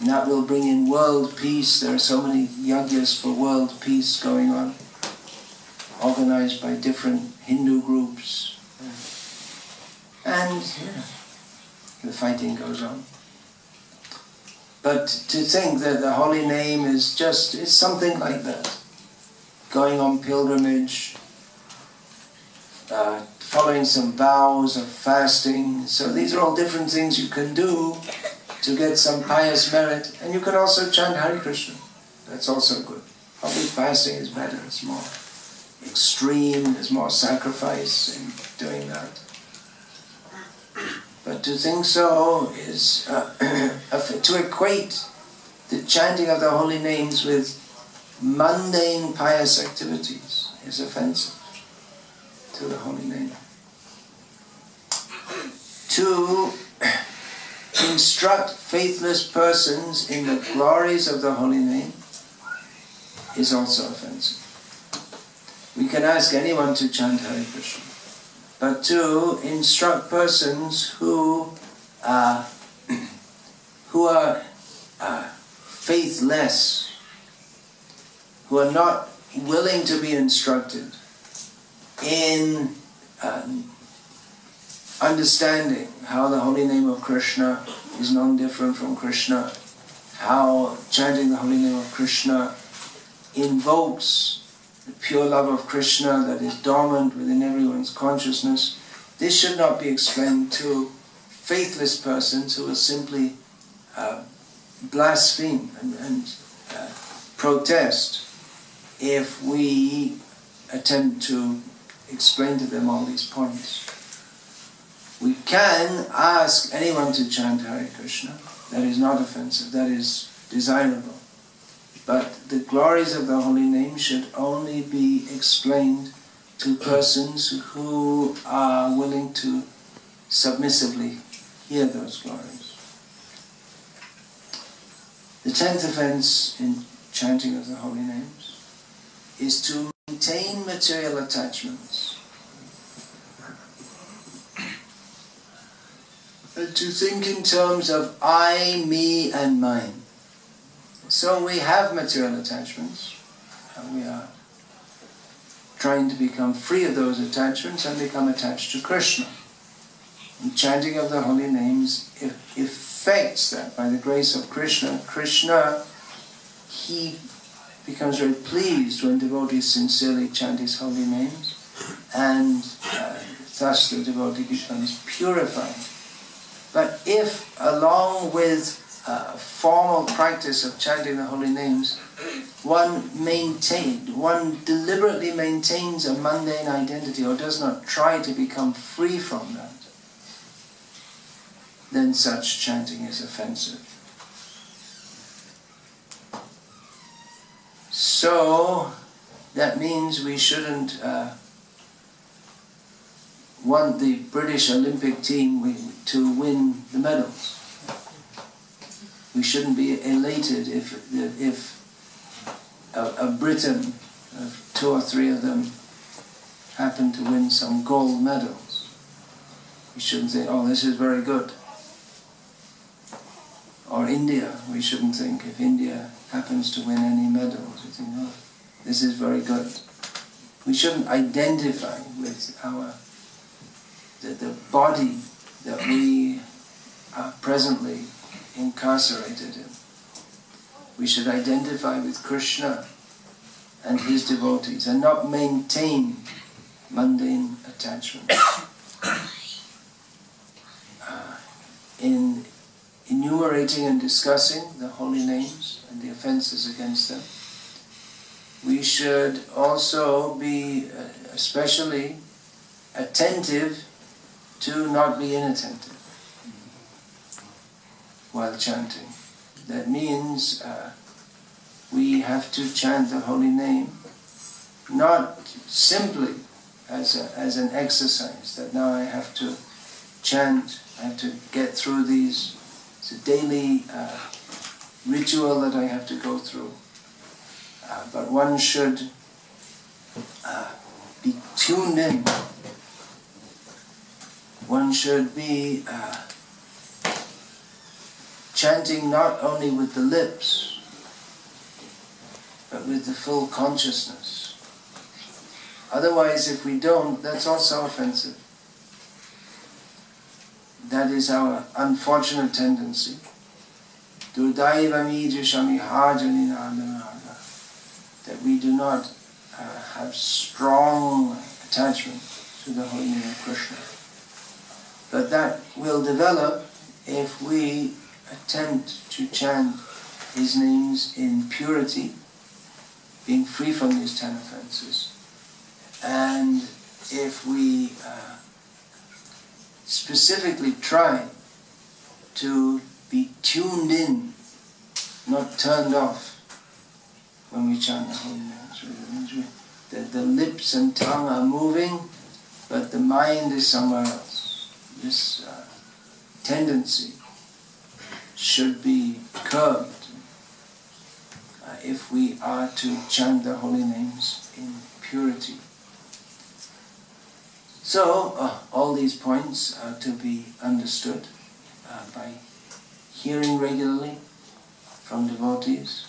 and that will bring in world peace. There are so many yagyas for world peace going on, organized by different Hindu groups. And the fighting goes on. But to think that the holy name is it's something like that. Going on pilgrimage, following some vows of fasting. So these are all different things you can do to get some pious merit. And you can also chant Hare Krishna. That's also good. Probably fasting is better. It's more extreme. There's more sacrifice in doing that. But to think so is to equate the chanting of the holy names with mundane pious activities is offensive to the holy name. To instruct faithless persons in the glories of the holy name is also offensive. We can ask anyone to chant Hare Krishna, but to instruct persons who are faithless, who are not willing to be instructed in understanding how the holy name of Krishna is non-different from Krishna, how chanting the holy name of Krishna invokes the pure love of Krishna that is dormant within everyone's consciousness. This should not be explained to faithless persons who will simply blaspheme and protest if we attempt to explain to them all these points. We can ask anyone to chant Hare Krishna. That is not offensive, that is desirable. But the glories of the holy name should only be explained to persons who are willing to submissively hear those glories. The 10th offense in chanting of the holy names is to maintain material attachments and to think in terms of I, me and mine. So we have material attachments and we are trying to become free of those attachments and become attached to Krishna. And chanting of the holy names effects that. By the grace of Krishna, he becomes very pleased when devotees sincerely chant his holy names, and thus the devotee becomes purified. But if, along with formal practice of chanting the holy names, one deliberately maintains a mundane identity or does not try to become free from that, then such chanting is offensive. So that means we shouldn't want the British Olympic team to win the medals. We shouldn't be elated if a Briton, 2 or 3 of them, happen to win some gold medals. We shouldn't say, oh, this is very good. Or India, we shouldn't think if India happens to win any medals, we think, oh, this is very good. We shouldn't identify with the body that we are presently incarcerated in. We should identify with Krishna and his devotees and not maintain mundane attachment. In enumerating and discussing the holy names and the offenses against them, we should also be especially attentive to not be inattentive while chanting. That means we have to chant the holy name not simply as an exercise, that now I have to chant, I have to get through these. It's a daily ritual that I have to go through. But one should be tuned in. One should be chanting not only with the lips, but with the full consciousness. Otherwise, if we don't, that's also offensive. That is our unfortunate tendency. That we do not have strong attachment to the holy name of Krishna. But that will develop if we attempt to chant his names in purity, being free from these 10 offenses. And if we specifically try to be tuned in, not turned off, when we chant the holy names. The lips and tongue are moving, but the mind is somewhere else. This tendency should be curbed if we are to chant the holy names in purity. So, all these points are to be understood by hearing regularly from devotees.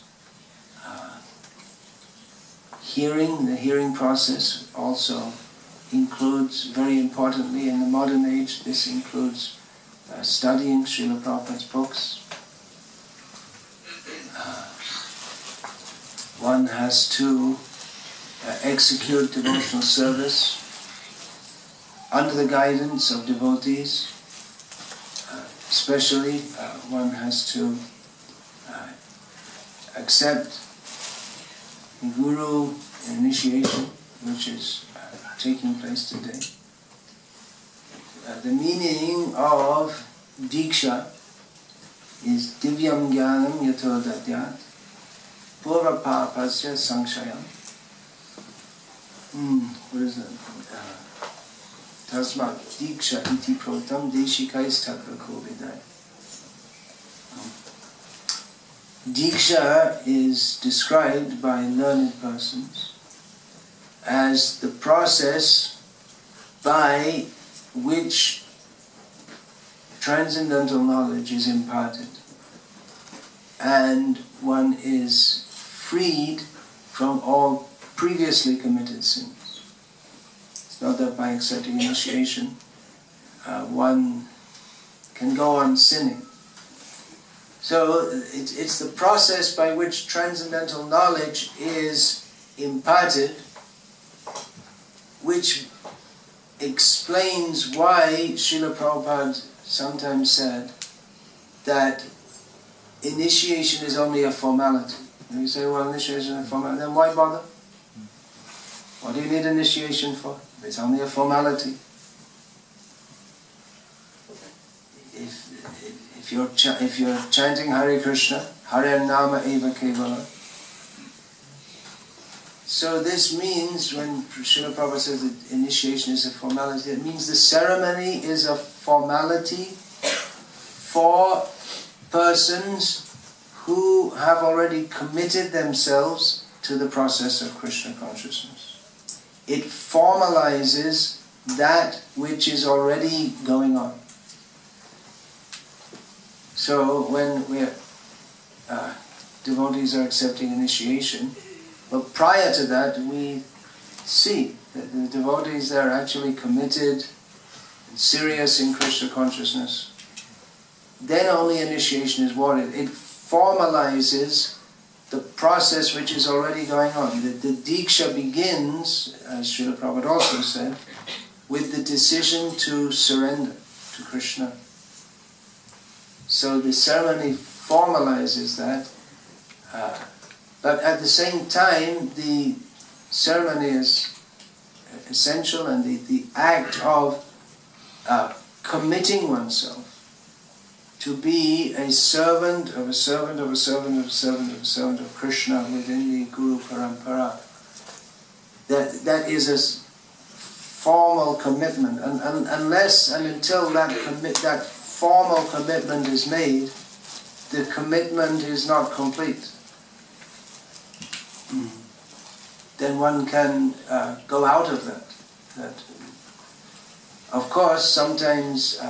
The hearing process also includes, very importantly in the modern age, this includes studying Srila Prabhupada's books. one has to execute devotional service under the guidance of devotees. Especially, one has to accept the Guru initiation, which is taking place today. The meaning of Diksha is Divyam Jnanam Yato Dadyat Purva Papasya Sankshayam. What is that? Tasmat Diksha iti protam deshikais tatra kovidai. Diksha is described by learned persons as the process by which transcendental knowledge is imparted and one is freed from all previously committed sins. It's not that by accepting initiation one can go on sinning. So it's the process by which transcendental knowledge is imparted which explains why Srila Prabhupada sometimes said that initiation is only a formality. And you say, well, initiation is a formality, then why bother? What do you need initiation for? It's only a formality. If you're chanting Hare Krishna, Hare Nama Eva Kevala. So this means, when Srila Prabhupada says that initiation is a formality, it means the ceremony is a formality for persons who have already committed themselves to the process of Krishna consciousness. It formalizes that which is already going on. So when devotees are accepting initiation, but prior to that we see that the devotees are actually committed and serious in Krishna consciousness. Then only initiation is warranted. It formalizes the process which is already going on. The Diksha begins, as Srila Prabhupada also said, with the decision to surrender to Krishna. So the ceremony formalizes that, but at the same time the ceremony is essential, and the act of committing oneself to be a servant of a servant of a servant of a servant of a servant of Krishna within the Guru Parampara, that is a formal commitment, and unless and until that formal commitment is made, the commitment is not complete. Then one can go out of that. Of course, sometimes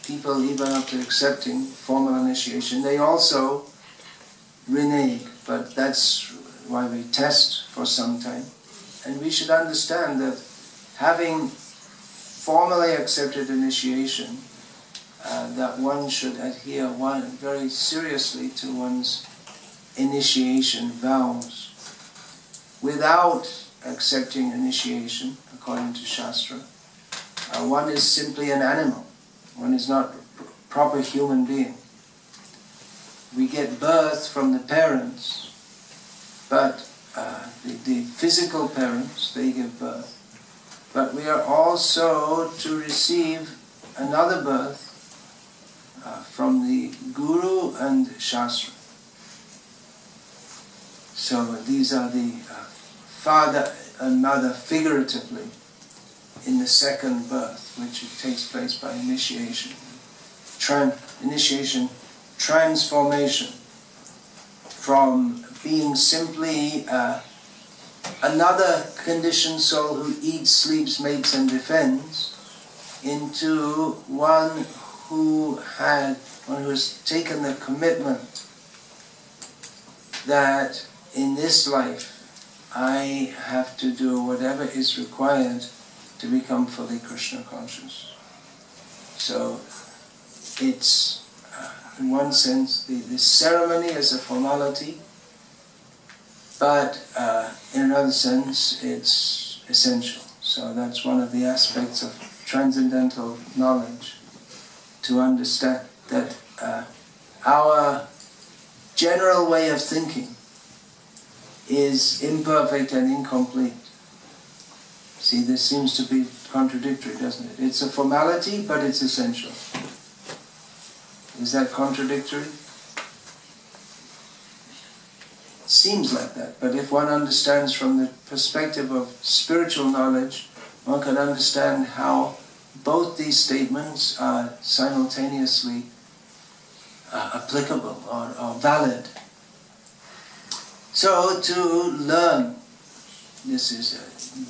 people, even after accepting formal initiation, they also renege, but that's why we test for some time. And we should understand that having formally accepted initiation, that one should adhere very seriously to one's initiation vows. Without accepting initiation, according to Shastra, one is simply an animal. One is not a proper human being. We get birth from the parents, but the physical parents, they give birth. But we are also to receive another birth from the Guru and Shastra. So these are the father and mother figuratively in the second birth, which takes place by initiation. Initiation, transformation from being simply another conditioned soul who eats, sleeps, mates and defends, into one who has taken the commitment that in this life I have to do whatever is required to become fully Krishna conscious. So it's, in one sense, the ceremony is a formality, but in another sense it's essential. So that's one of the aspects of transcendental knowledge, to understand that our general way of thinking is imperfect and incomplete. See, this seems to be contradictory, doesn't it? It's a formality, but it's essential. Is that contradictory? It seems like that, but if one understands from the perspective of spiritual knowledge, one can understand how both these statements are simultaneously applicable or valid. So to learn, this is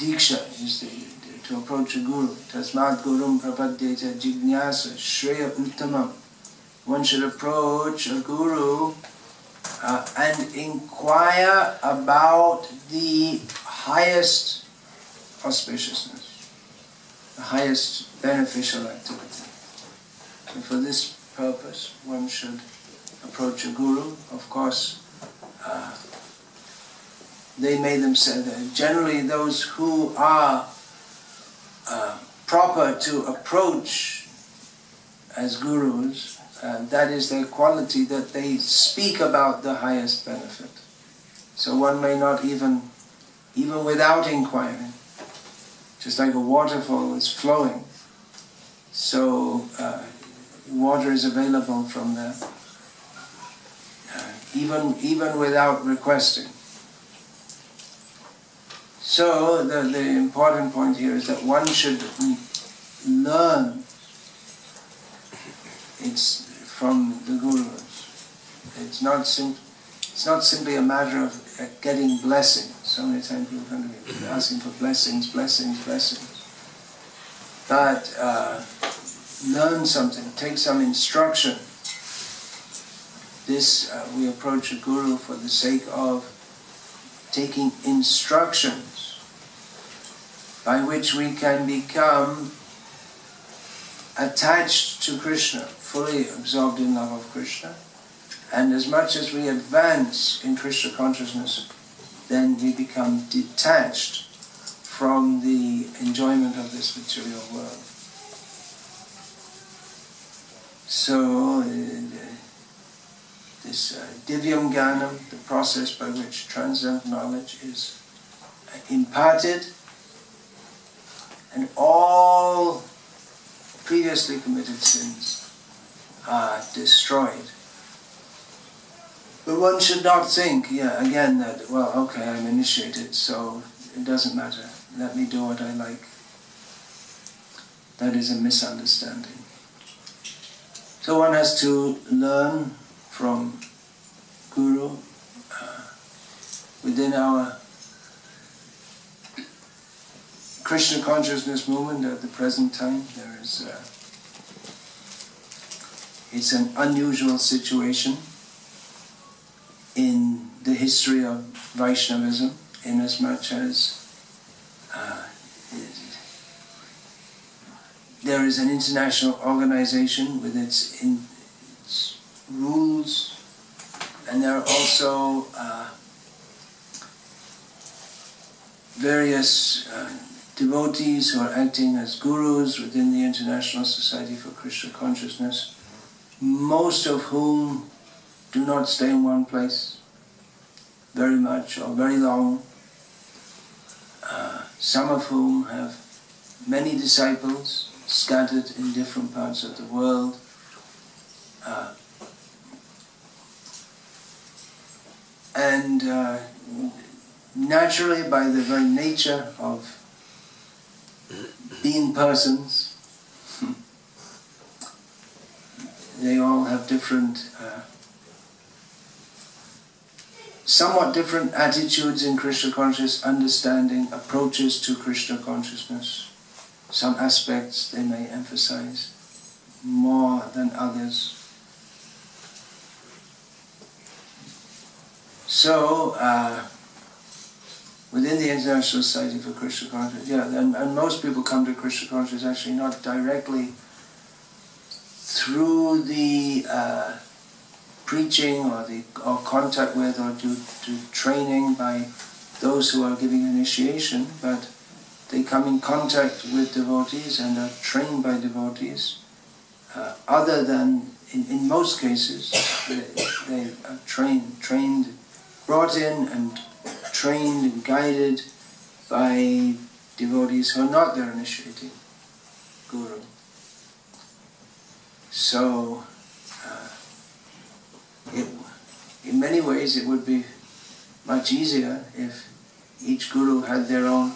diksha, is to approach a guru. Tasmat gurum prapadyeta jignasa shreya uttamam. One should approach a guru and inquire about the highest auspiciousness, the highest beneficial activity. And for this purpose, one should approach a guru. Of course, they may themselves, generally those who are proper to approach as gurus, that is their quality, that they speak about the highest benefit. So one may not even without inquiring, just like a waterfall is flowing, so water is available from there, even without requesting. So the important point here is that one should learn it's from the gurus. It's not simply a matter of getting blessings. So many times people come to me asking for blessings. But learn something, take some instruction. This we approach a guru for the sake of taking instructions by which we can become attached to Krishna, fully absorbed in love of Krishna. And as much as we advance in Krishna consciousness, then we become detached from the enjoyment of this material world. So, this Divyam Jnanam, the process by which transcendental knowledge is imparted, and all previously committed sins are destroyed. But one should not think, again, that, well, okay, I'm initiated, so it doesn't matter. Let me do what I like. That is a misunderstanding. So one has to learn from Guru. Within our Krishna consciousness movement at the present time, there is it's an unusual situation in the history of Vaishnavism, inasmuch as there is an international organization with its rules, and there are also various devotees who are acting as gurus within the International Society for Krishna Consciousness, most of whom do not stay in one place very much or very long, some of whom have many disciples scattered in different parts of the world. And naturally, by the very nature of being persons, they all have different, somewhat different attitudes in Krishna consciousness, understanding, approaches to Krishna consciousness. Some aspects they may emphasize more than others. So, within the International Society for Krishna Consciousness, and most people come to Krishna Consciousness actually not directly through the preaching or contact with or do training by those who are giving initiation, but they come in contact with devotees and are trained by devotees. Other than, in most cases, they are trained, brought in and trained and guided by devotees who are not their initiating guru. So, in many ways it would be much easier if each guru had their own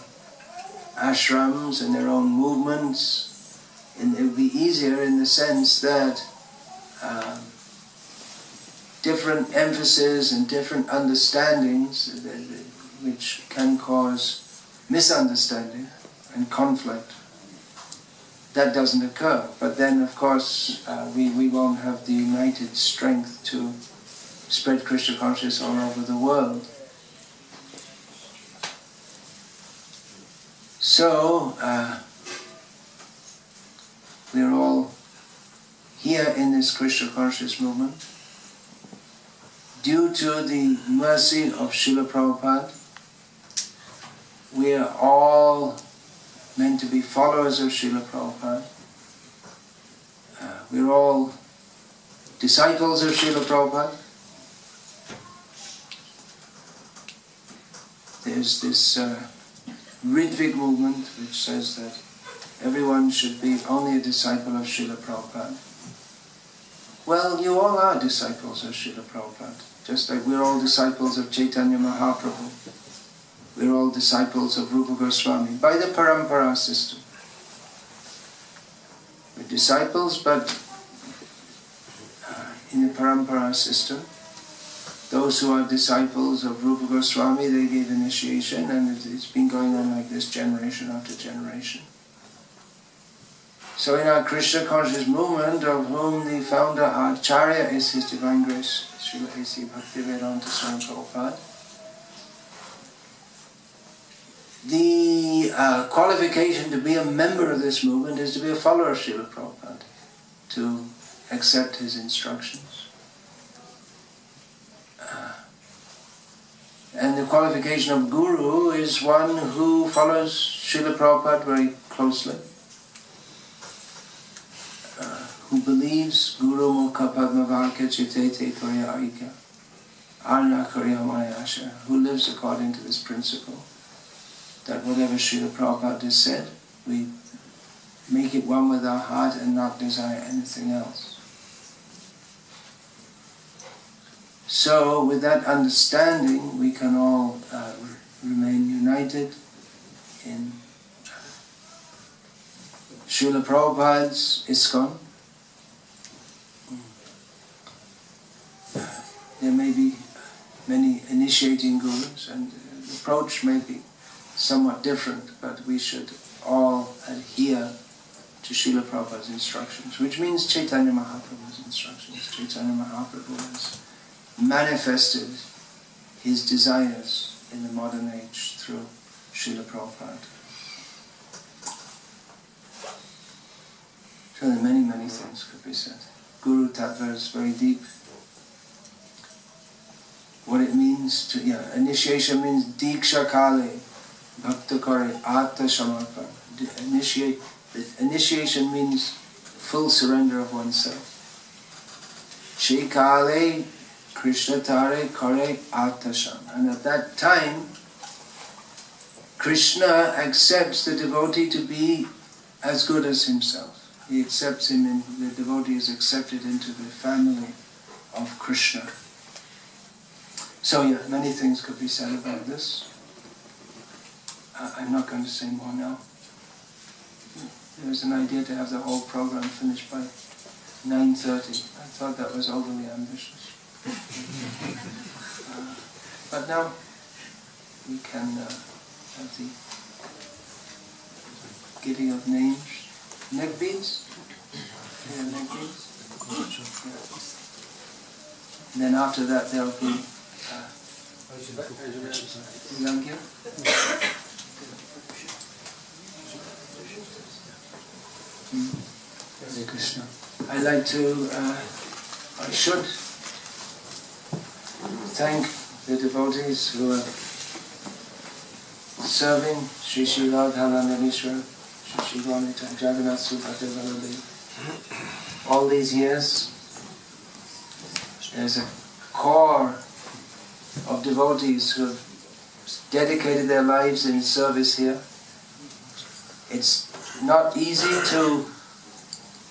ashrams and their own movements, and it would be easier in the sense that different emphasis and different understandings which can cause misunderstanding and conflict, that doesn't occur. But then of course we won't have the united strength to spread Krishna consciousness all over the world. So we're all here in this Krishna conscious movement due to the mercy of Srila Prabhupada. We are all meant to be followers of Srila Prabhupada. We're all disciples of Srila Prabhupada. There's this Ritvik movement which says that everyone should be only a disciple of Srila Prabhupada. Well, you all are disciples of Srila Prabhupada, just like we're all disciples of Chaitanya Mahaprabhu. We're all disciples of Rupa Goswami by the Parampara system. We're disciples, but in the Parampara system, those who are disciples of Rupa Goswami, they gave initiation, and it's been going on like this generation after generation. So in our Krishna conscious movement, of whom the founder Acharya is His Divine Grace, Srila A.C. Bhakti Vikas Swami Prabhupada, the qualification to be a member of this movement is to be a follower of Srila Prabhupada, to accept his instructions. And the qualification of Guru is one who follows Srila Prabhupada very closely, who believes Guru Mukha Padma Varka Chitete Karya Aika Arna Karya Mayasha, who lives according to this principle, that whatever Srila Prabhupada has said, we make it one with our heart and not desire anything else. So, with that understanding, we can all remain united in Srila Prabhupada's ISKCON. There may be many initiating gurus, and the approach may be somewhat different, but we should all adhere to Srila Prabhupada's instructions, which means Chaitanya Mahaprabhu's instructions. Chaitanya Mahaprabhu has manifested his desires in the modern age through Srila Prabhupada. So there are many, many things could be said. Guru Tattva is very deep. What it means to, initiation means Diksha Kale, Bhakta Kare, Atta Shamarpan. Initiation means full surrender of oneself. She Kale, Krishna Tare Kare Atasham. And at that time, Krishna accepts the devotee to be as good as himself. He accepts him, and the devotee is accepted into the family of Krishna. So many things could be said about this. I'm not going to say more now. There was an idea to have the whole program finished by 9:30. I thought that was overly ambitious. But now we can have the giving of names. Neck beads? Yeah, neck beads. And then after that there will be Yagya. Hare Krishna. I should thank the devotees who are serving Sri Sri Radhanandanishwar, Sri Sri Gaurita, Jagannath Subhadra. All these years, there's a core of devotees who have dedicated their lives in service here. It's not easy to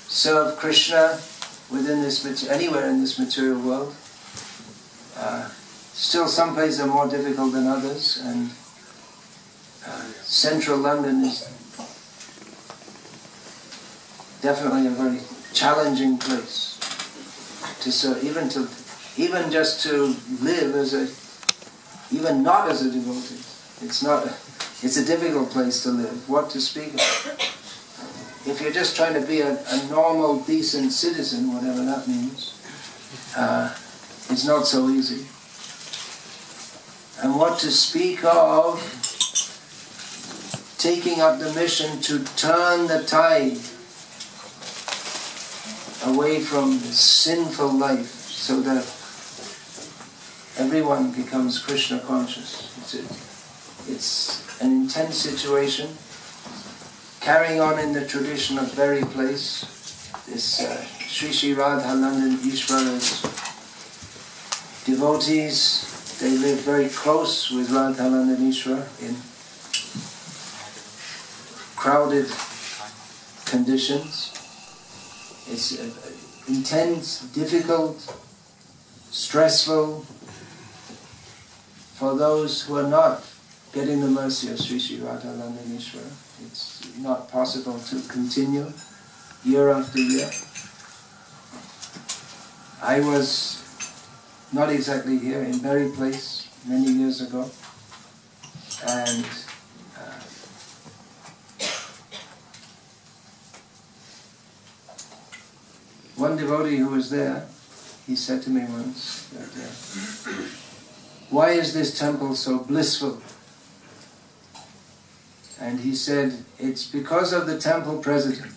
serve Krishna within this anywhere in this material world. Still, some places are more difficult than others, and central London is definitely a very challenging place to serve, even just to live as even not as a devotee. It's a difficult place to live. What to speak of? If you're just trying to be a normal, decent citizen, whatever that means, it's not so easy. And what to speak of taking up the mission to turn the tide away from the sinful life so that everyone becomes Krishna conscious. It's an intense situation, carrying on in the tradition of very place. This Sri Sri Radhanandan Ishwara's devotees, they live very close with Radhanandan Ishwara in crowded conditions. It's intense, difficult, stressful for those who are not getting the mercy of Sri Sri Radhanandan Ishwara. It's not possible to continue year after year. I was not exactly here, in Berry Place, many years ago, and one devotee who was there, he said to me once that, why is this temple so blissful? And he said, it's because of the temple president.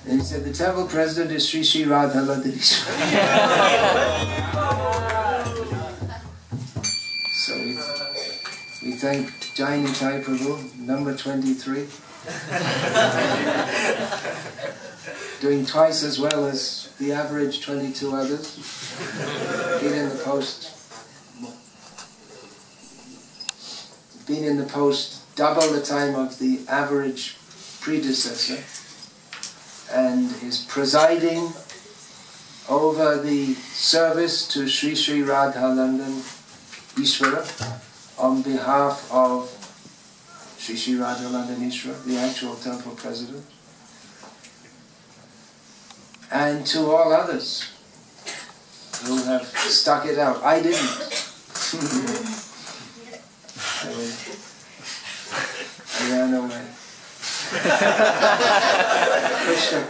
And he said, the temple president is Sri Sri Radhanandan Ishwara. So we thank Jai Nitai Prabhu, number 23, doing twice as well as the average 22 others. Been in the post double the time of the average predecessor, and is presiding over the service to Sri Sri Radhanandan Ishwara on behalf of Sri Sri Radhanandan Ishwara, the actual temple president, and to all others who have stuck it out. I didn't. I ran away.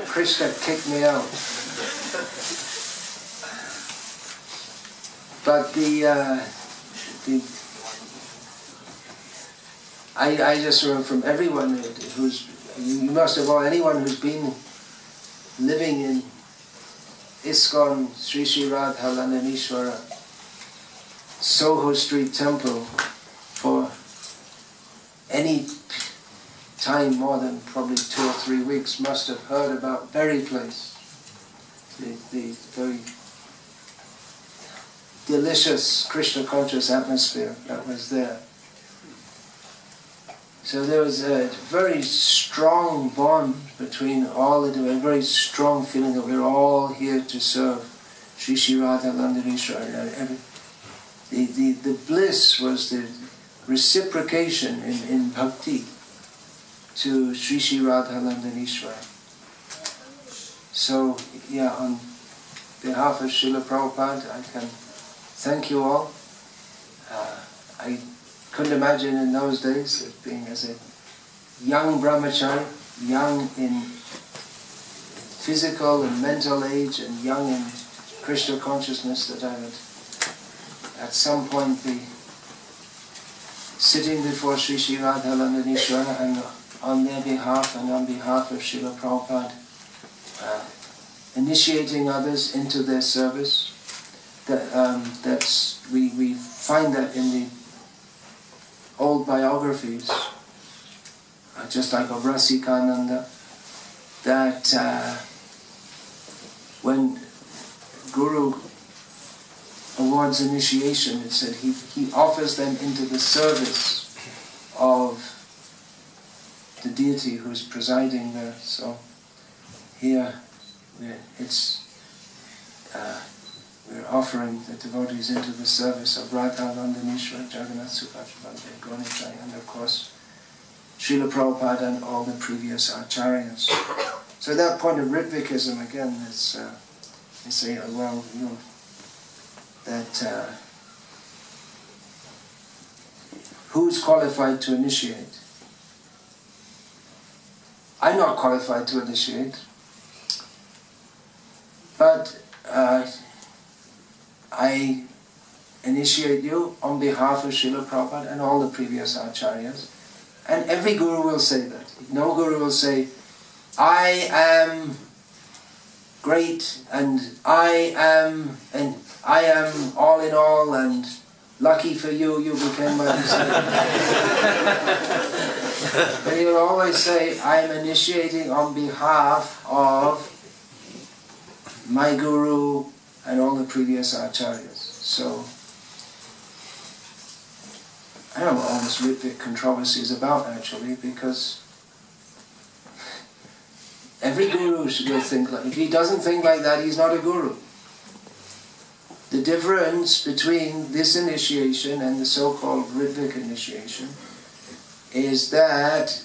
Krishna kicked me out. But I just heard from everyone anyone who's been living in ISKCON Sri Sri Radhanandan Ishwara Soho Street Temple for any time more than probably 2 or 3 weeks must have heard about Berry Place, the very delicious Krishna conscious atmosphere that was there. So there was a very strong bond between all of them, a very strong feeling that we're all here to serve Sri Sri Radhanandan Ishwara. The bliss was the reciprocation in bhakti to Sri Sri Radhanandan Ishwara. So, yeah, on behalf of Srila Prabhupada, I can thank you all. I couldn't imagine in those days, being as a young brahmachari, young in physical and mental age, and young in Krishna consciousness, that I would at some point be sitting before Sri Sri Radhanandan Ishwara and on their behalf and on behalf of Srila Prabhupada, initiating others into their service. we find that in the old biographies, just like of Rasikananda, that when Guru awards initiation, it said he offers them into the service of the deity who is presiding there. So here we're offering the devotees into the service of Radha Vandanishwar, Jagannath Subhadra, Gaunitai, and of course Srila Prabhupada and all the previous acharyas. So that point of Ritvikism again is, they say, well, you know, that who's qualified to initiate? I'm not qualified to initiate, but I initiate you on behalf of Srila Prabhupada and all the previous acharyas. And every guru will say that. No guru will say, I am great and I am all in all, and lucky for you, you became my disciple. But he will always say, I am initiating on behalf of my guru and all the previous acharyas. So I don't know what all this Ritvik controversy is about, actually, because every guru will think like, if he doesn't think like that, he's not a guru. The difference between this initiation and the so-called Ritvik initiation is that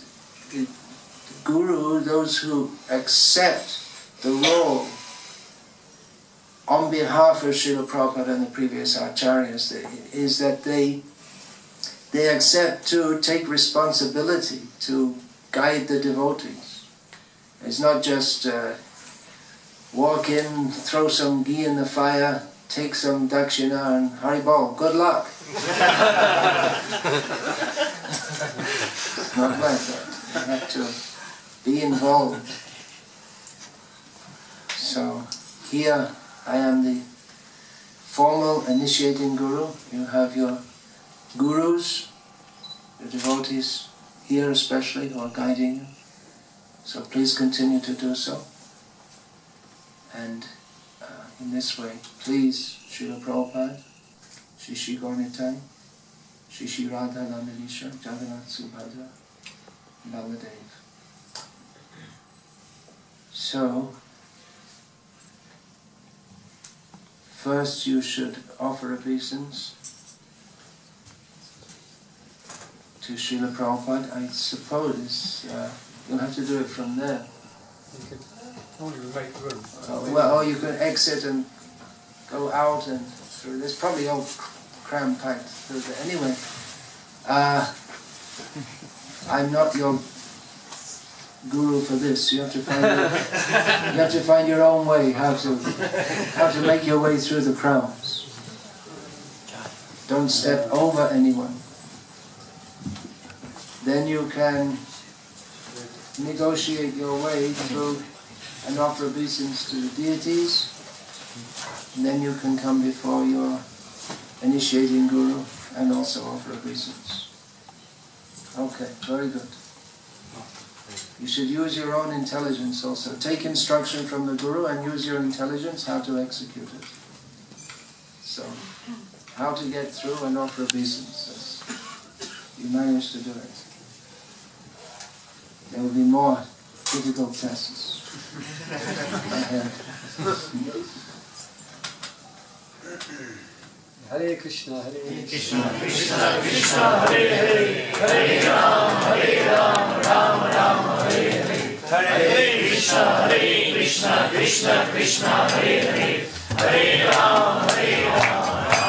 the guru, those who accept the role on behalf of Srila Prabhupada and the previous acharyas, is that they accept to take responsibility to guide the devotees. It's not just walk in, throw some ghee in the fire, take some dakshina and Haribol, good luck. It's not like that. You have to be involved. So here I am the formal initiating guru. You have your gurus, your devotees here especially, who are guiding you. So please continue to do so. And in this way, please, Srila Prabhupada, Shri Gaunitai, Shri Radha Vandanishwar, Jagannath Subhadra, Baladev. So, first you should offer obeisance to Srila Prabhupada. I suppose you'll have to do it from there. Or You can exit and go out and through. There's probably all cram-packed through there. Anyway, I'm not your guru for this. You have to find your own way how to make your way through the crowds. Don't step over anyone. Then you can negotiate your way through and offer obeisance to the deities. And then you can come before your initiating guru and also offer obeisance. Okay, very good. You should use your own intelligence also. Take instruction from the guru and use your intelligence how to execute it. So, how to get through and offer obeisance. You managed to do it. There will be more difficult tests ahead. Hare Krishna, Hare Krishna, Krishna Krishna, Hare Hare, Hare Ram, Ram Ram, Hare Hare. Hare Krishna, Krishna Krishna, Hare Hare, Hare Ram, Ram Ram,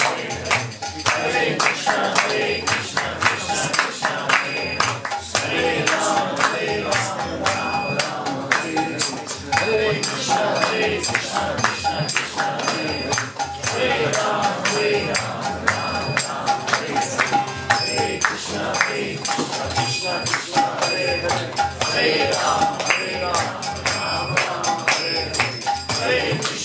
Hare Hare. Hare Krishna, Krishna Krishna, Hare Hare, Hare Ram, Ram Ram, Hare Hare. Hare Krishna, Krishna Krishna, Hare Hare, Hare Ram, Ram Ram, Hare Hare. Hare Krishna, Krishna Krishna, Hare Hare, Hare Ram, Ram Ram, Hare Hare. Hare Krishna.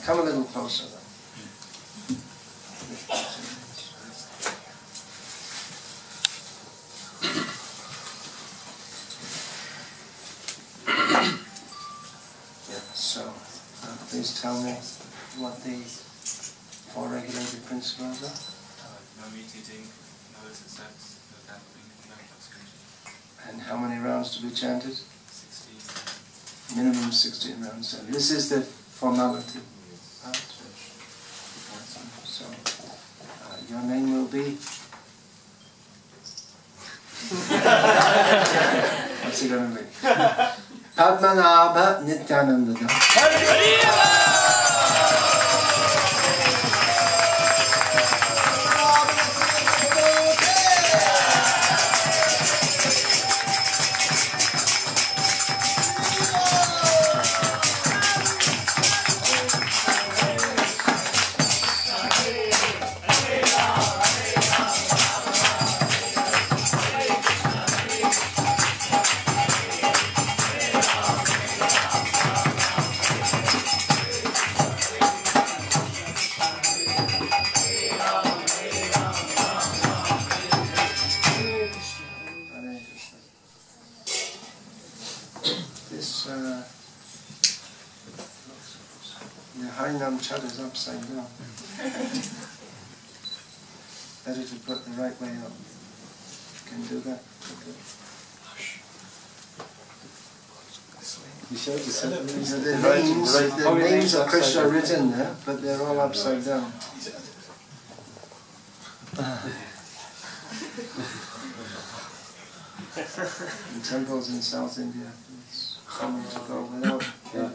Come a little closer then. So, please tell me what the four regulated principles are. No meat eating, no illicit sex, no gambling, no intoxication. And how many rounds to be chanted? 16. Minimum 16 rounds. And this is the formality. So, your name will be? What's it going to be? Padmanabha Nityananda. Chad is upside down. Better to put the right way up. Can do that. Okay. The names of Krishna are written there, but they're all upside down. In temples in South India, it's common to go without,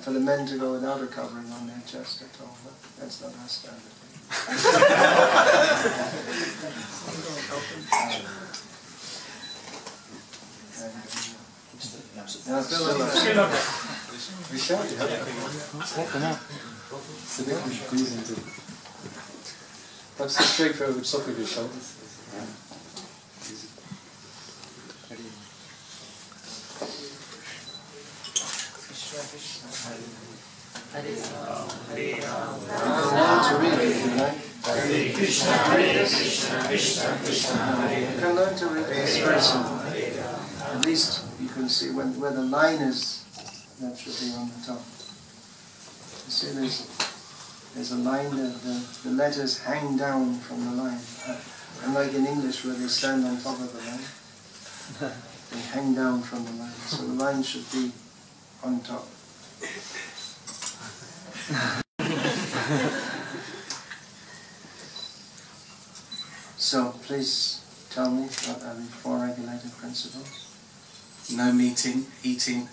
for the men to go without a covering on their chest at all. But that's not our standard. Tak se straight for wysoki wysiad. Hare Krishna, Hare Krishna, Krishna Krishna, Hare. You can learn to read this very simple. At least you can see where the line is. That should be on the top. You see, there's a line that the letters hang down from the line. Unlike in English where they stand on top of the line, they hang down from the line. So the line should be on top. So please tell me what are the four regulated principles? No meat eating,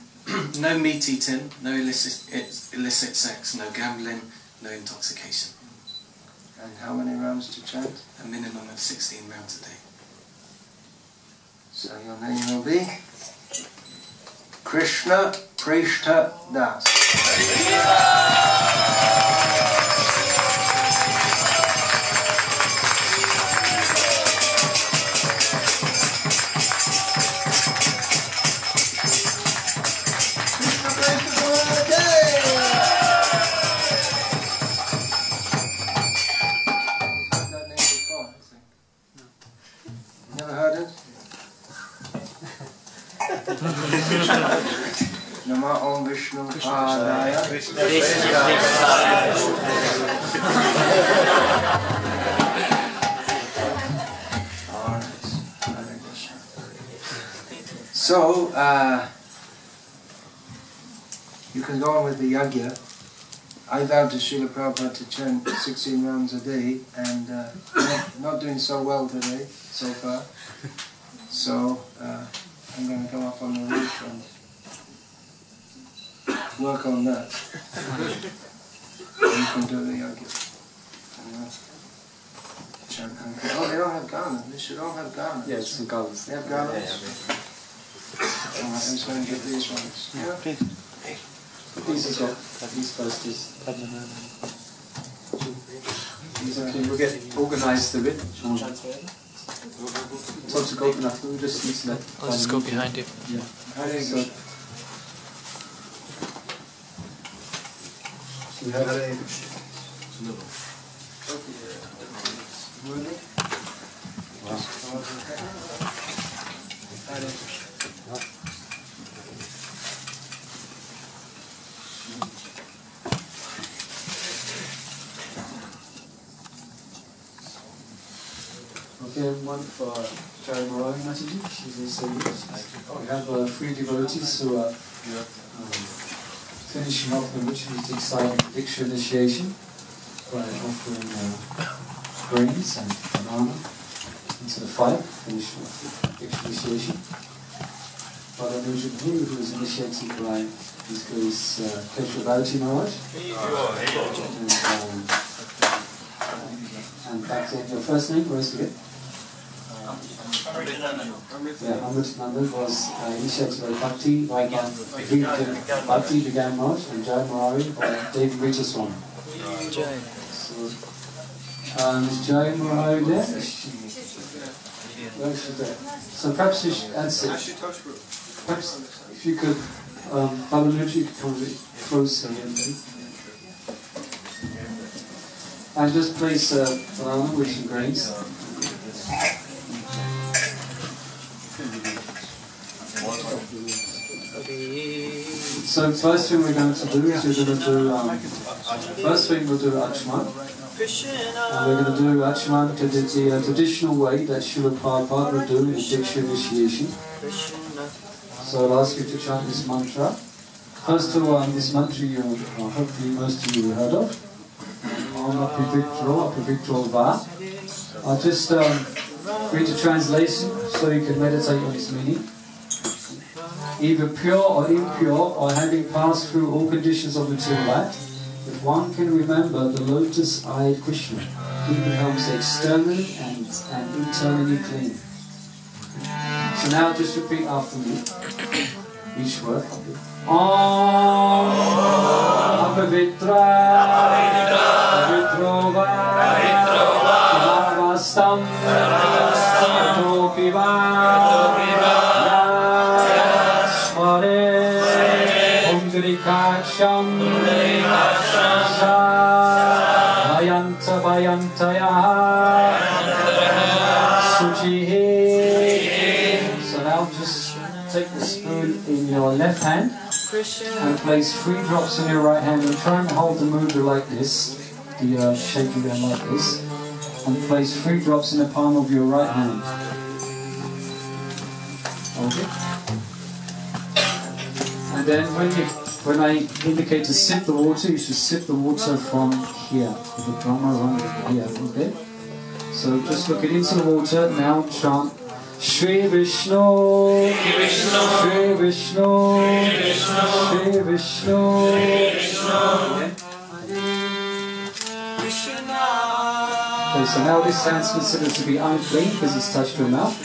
no meat eating, no illicit sex, no gambling, no intoxication. And how many rounds to chant? A minimum of 16 rounds a day. So your name will be Krishna Prishta Das. Nama Om Vishnu Padaya. So, you can go on with the yagya. I vowed to Srila Prabhupada to chant 16 rounds a day, and not doing so well today, so far. So, I'm going to come up on the roof and work on that. You can do the yagya. Chant Hanka. Oh, they don't have garlands. They should all have garlands. Yes, some garlands. They have garlands? Alright, I'm just going to get these ones. Yeah, please. These as well. These first is okay, we'll get organised a bit. So to go enough, we'll just use that. I'll just go behind you. Yeah. So we have okay, one for Jai Morali Mataji, she's also here. We have three devotees who are finishing off the ritualistic side of Diksha initiation by offering grains and banana into the fire, finish off Diksha initiation. Father Nujabhu, who was initiated by his Grace Keshavauti Maharaj. And back to your first name, where's it again? Yeah, Amritananda was initiated by Bhakti Vikas and Jai Morali by Bhakti Vikas Swami. So, is Jai Morali there? Where is she there? So perhaps you should answer. Perhaps if you could, Babaluji, you could come a bit closer here, please. And just place a banana with some grains. So first thing we're going to do is we're going to do first thing we'll do Achman, and we're going to do Achman to the traditional way that Srila Prabhupada would do in Diksha initiation. So I'll ask you to chant this mantra. First of all, this mantra you hopefully most of you have heard of. Om Apavitro Va. I'll just read the translation so you can meditate on its meaning. Either pure or impure, or having passed through all conditions of material life, if one can remember the lotus-eyed Krishna, he becomes externally and internally clean. So now just repeat after me, each word. Om Apavitra Pavitrova Sarvastam Topiva Kaksham Bhayanta Bhayantaya Sujihi. So now just take the spoon in your left hand and place 3 drops on your right hand and try and hold the mudra like this, the shaking them like this, and place 3 drops in the palm of your right hand. Okay? And then when I indicate to sip the water, you should sip the water from here, with the Brahma around here, okay? So just look into the water, now chant Shri Vishnu, Shri Vishnu, Shri Vishnu, Shri Vishnu. Okay, so now this hand is considered to be unclean because it's touched your mouth.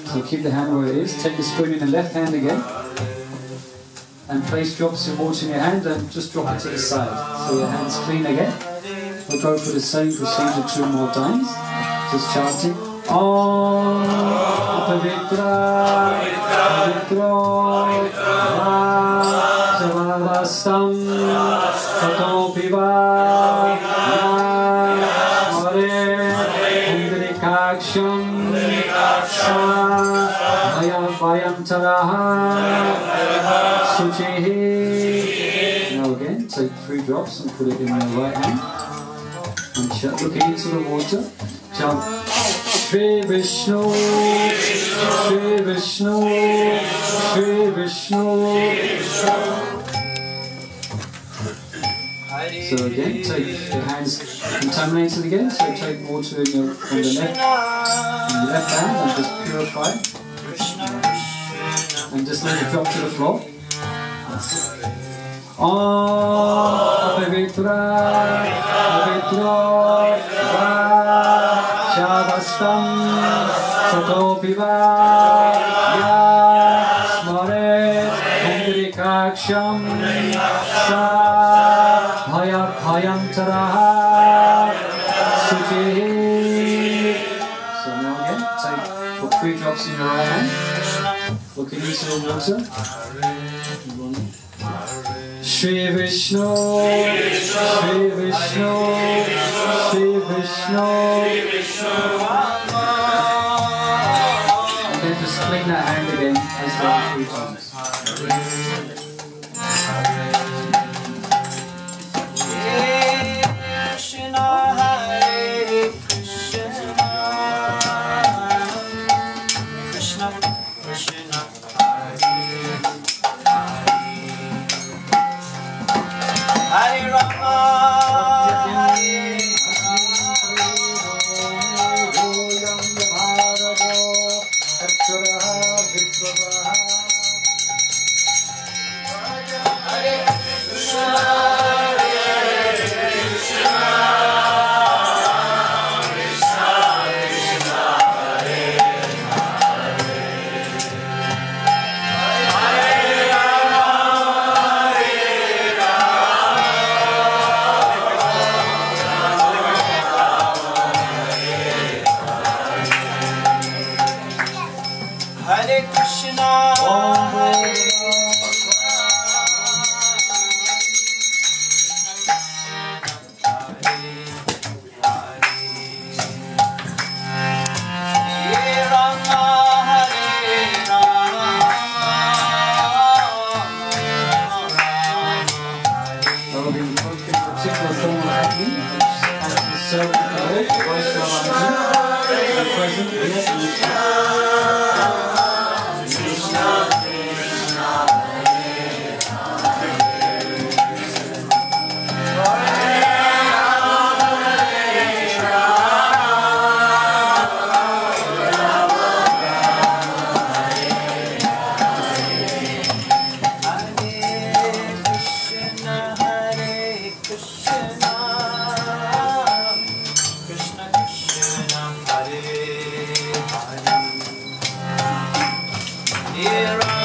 So keep the hand where it is, take the spoon in the left hand again, and place drops of water in your hand and just drop it to the side. So your hand's clean again. We'll go for the same procedure 2 more times. Just chanting Om Apavitra Pavitro Javavastam Tatopiva Hare Indrikaksham Vayantaraha Suchi. Now again, take 3 drops and put it in your right hand. And looking into the water, chant Shri Vishnu, Shri Vishnu, Shri Vishnu. So again, take your hands contaminated again, so take water in your, on the left hand and just purify it. And just let it drop to the floor. Om Pavitra Pavitra Shavastam Satopiva Ya Smare Kundrikaksham Sa Bhayantaraha Suchi. So now again, put 3 drops in your right hand. Looking into the water. Shri Vishnu, Shri Vishnu, Shri Vishnu. And then just clean that hand again as well 3 times. Here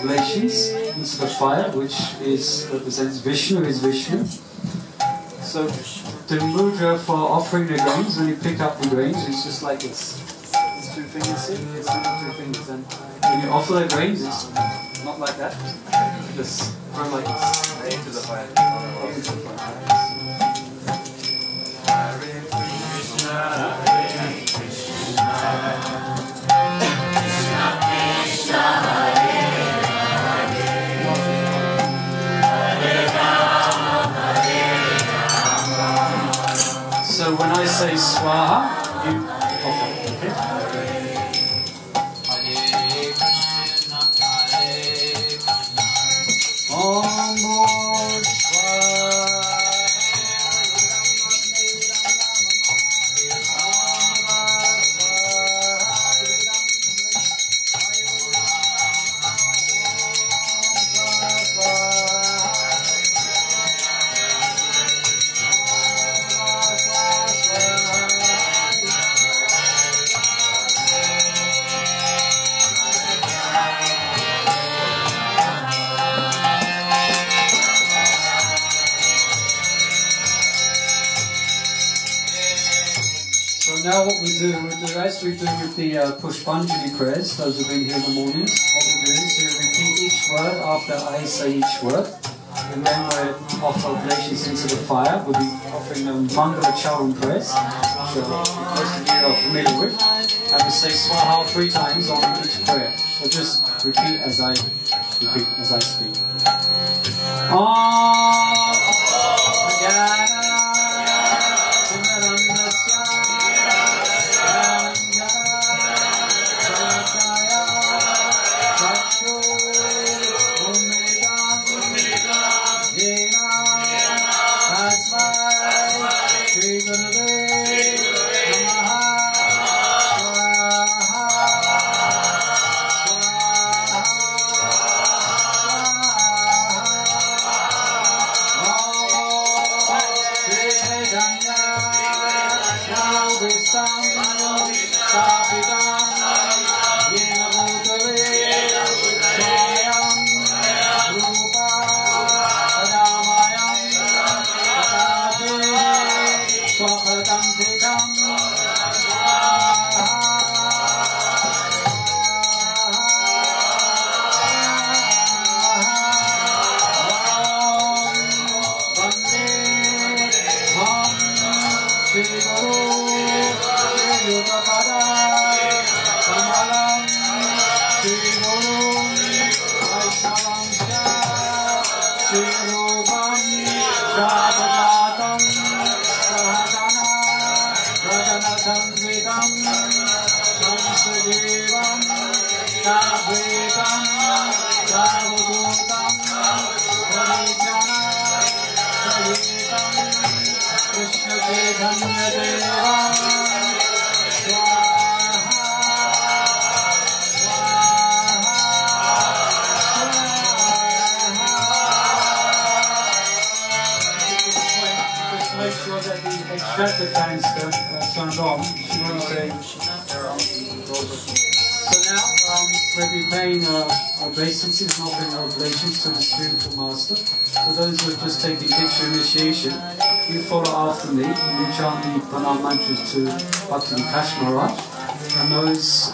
oblations into the fire, which represents Vishnu, is Vishnu. So the mudra for offering the grains, when you pick up the grains, it's just like this. It's two fingers, see? It's two fingers. And when you offer the grains, it's not like that. Just throw like this. Into the fire. Into the fire. So when I say Swaha, you offer, okay? Om Now what we do, as we do with the Pushpanjali prayers, those who've been here in the mornings, what we do is we repeat each word after I say each word. And then we offer oblations into the fire. We'll be offering them Mangala Charan prayers, which most of you are familiar with. And we say Swaha 3 times on each prayer. So just repeat as I speak. The fans turned on. So now we'll be paying obeisances and offering oblations to the spiritual master. So those who are just taking Diksha initiation, you follow after me and you chant the pranam mantras to Bhakti Vikas Swami. And those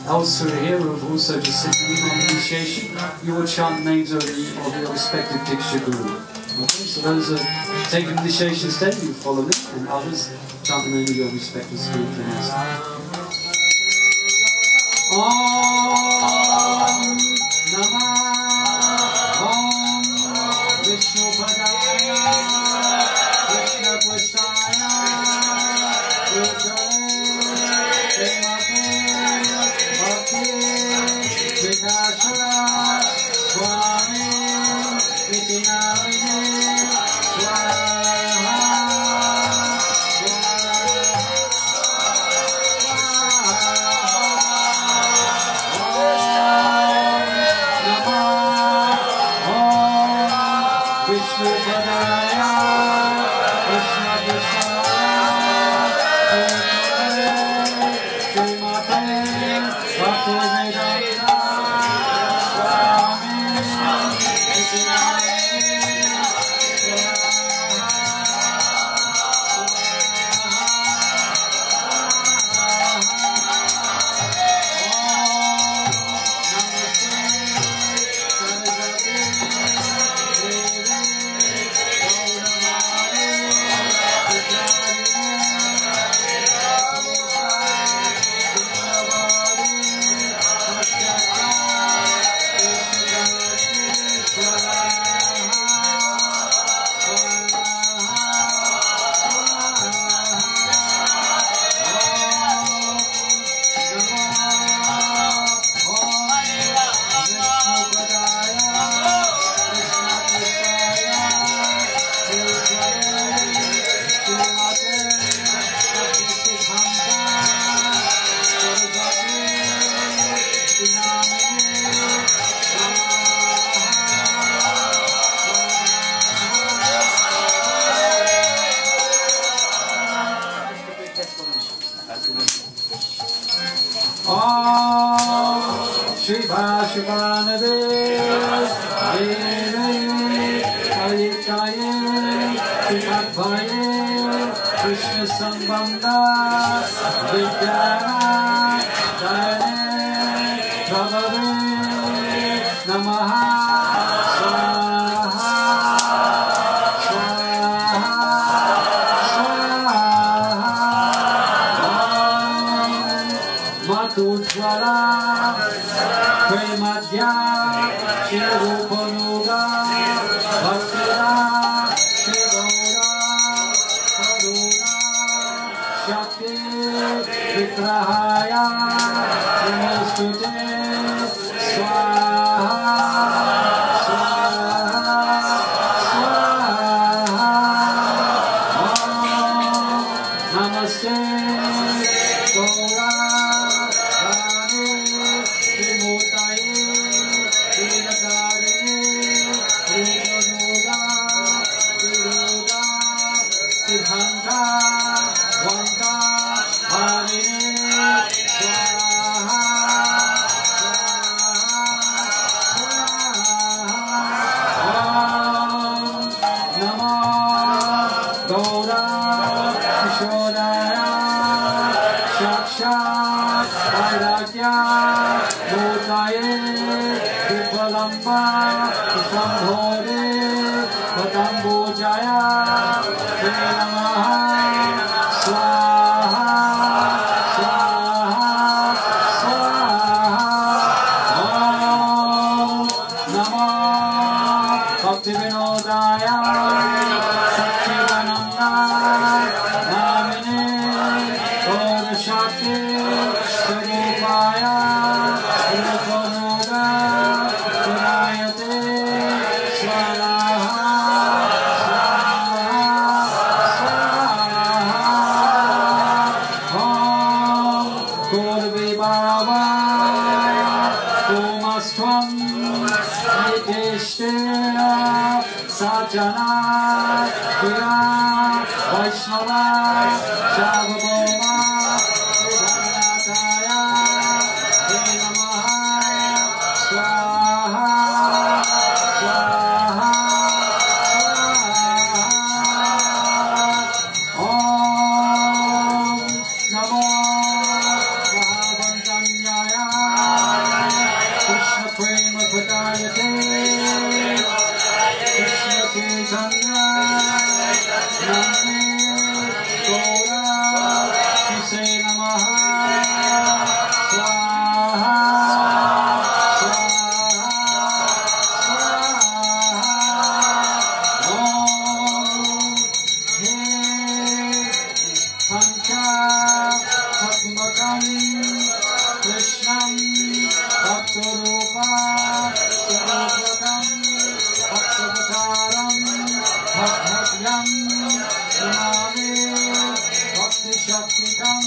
else who are here who have also just sitting in on initiation, you will chant names of your respective Diksha Guru. Okay, so those who are taking initiation today, you follow me, and others chant the name of your respective spiritual master. Om Namah Om Vishnu Padaya Krishna Pushtaya Bhakti Vikas Swami Iti Namine Swami Vishvanade Deve Kayikaye Kimadvaye Krishna Sambandha Vidyana Dayane Prabhave Namaha Swaha Matujvala Premadya Shirupanuga Bhaktira Shivaura Karuna Shakti Vikrahaya Namostute Swaha Swaha Swaha Namaste Gaura Sajana Priya Vaishnava Shavabhoma Siddhanataya Namaha Swaha Swaha Swaha Om Namo Mahavantanyaya Krishna Prema Pradayate Chaitanya Name Gora Say Namaha Swaha Swaha Swaha Om He Pancha Bhakmakam Krishnam Bhaktarupa Sarvakam Bhaktavataram Bhaktavyam Name Bhakti Shaktikam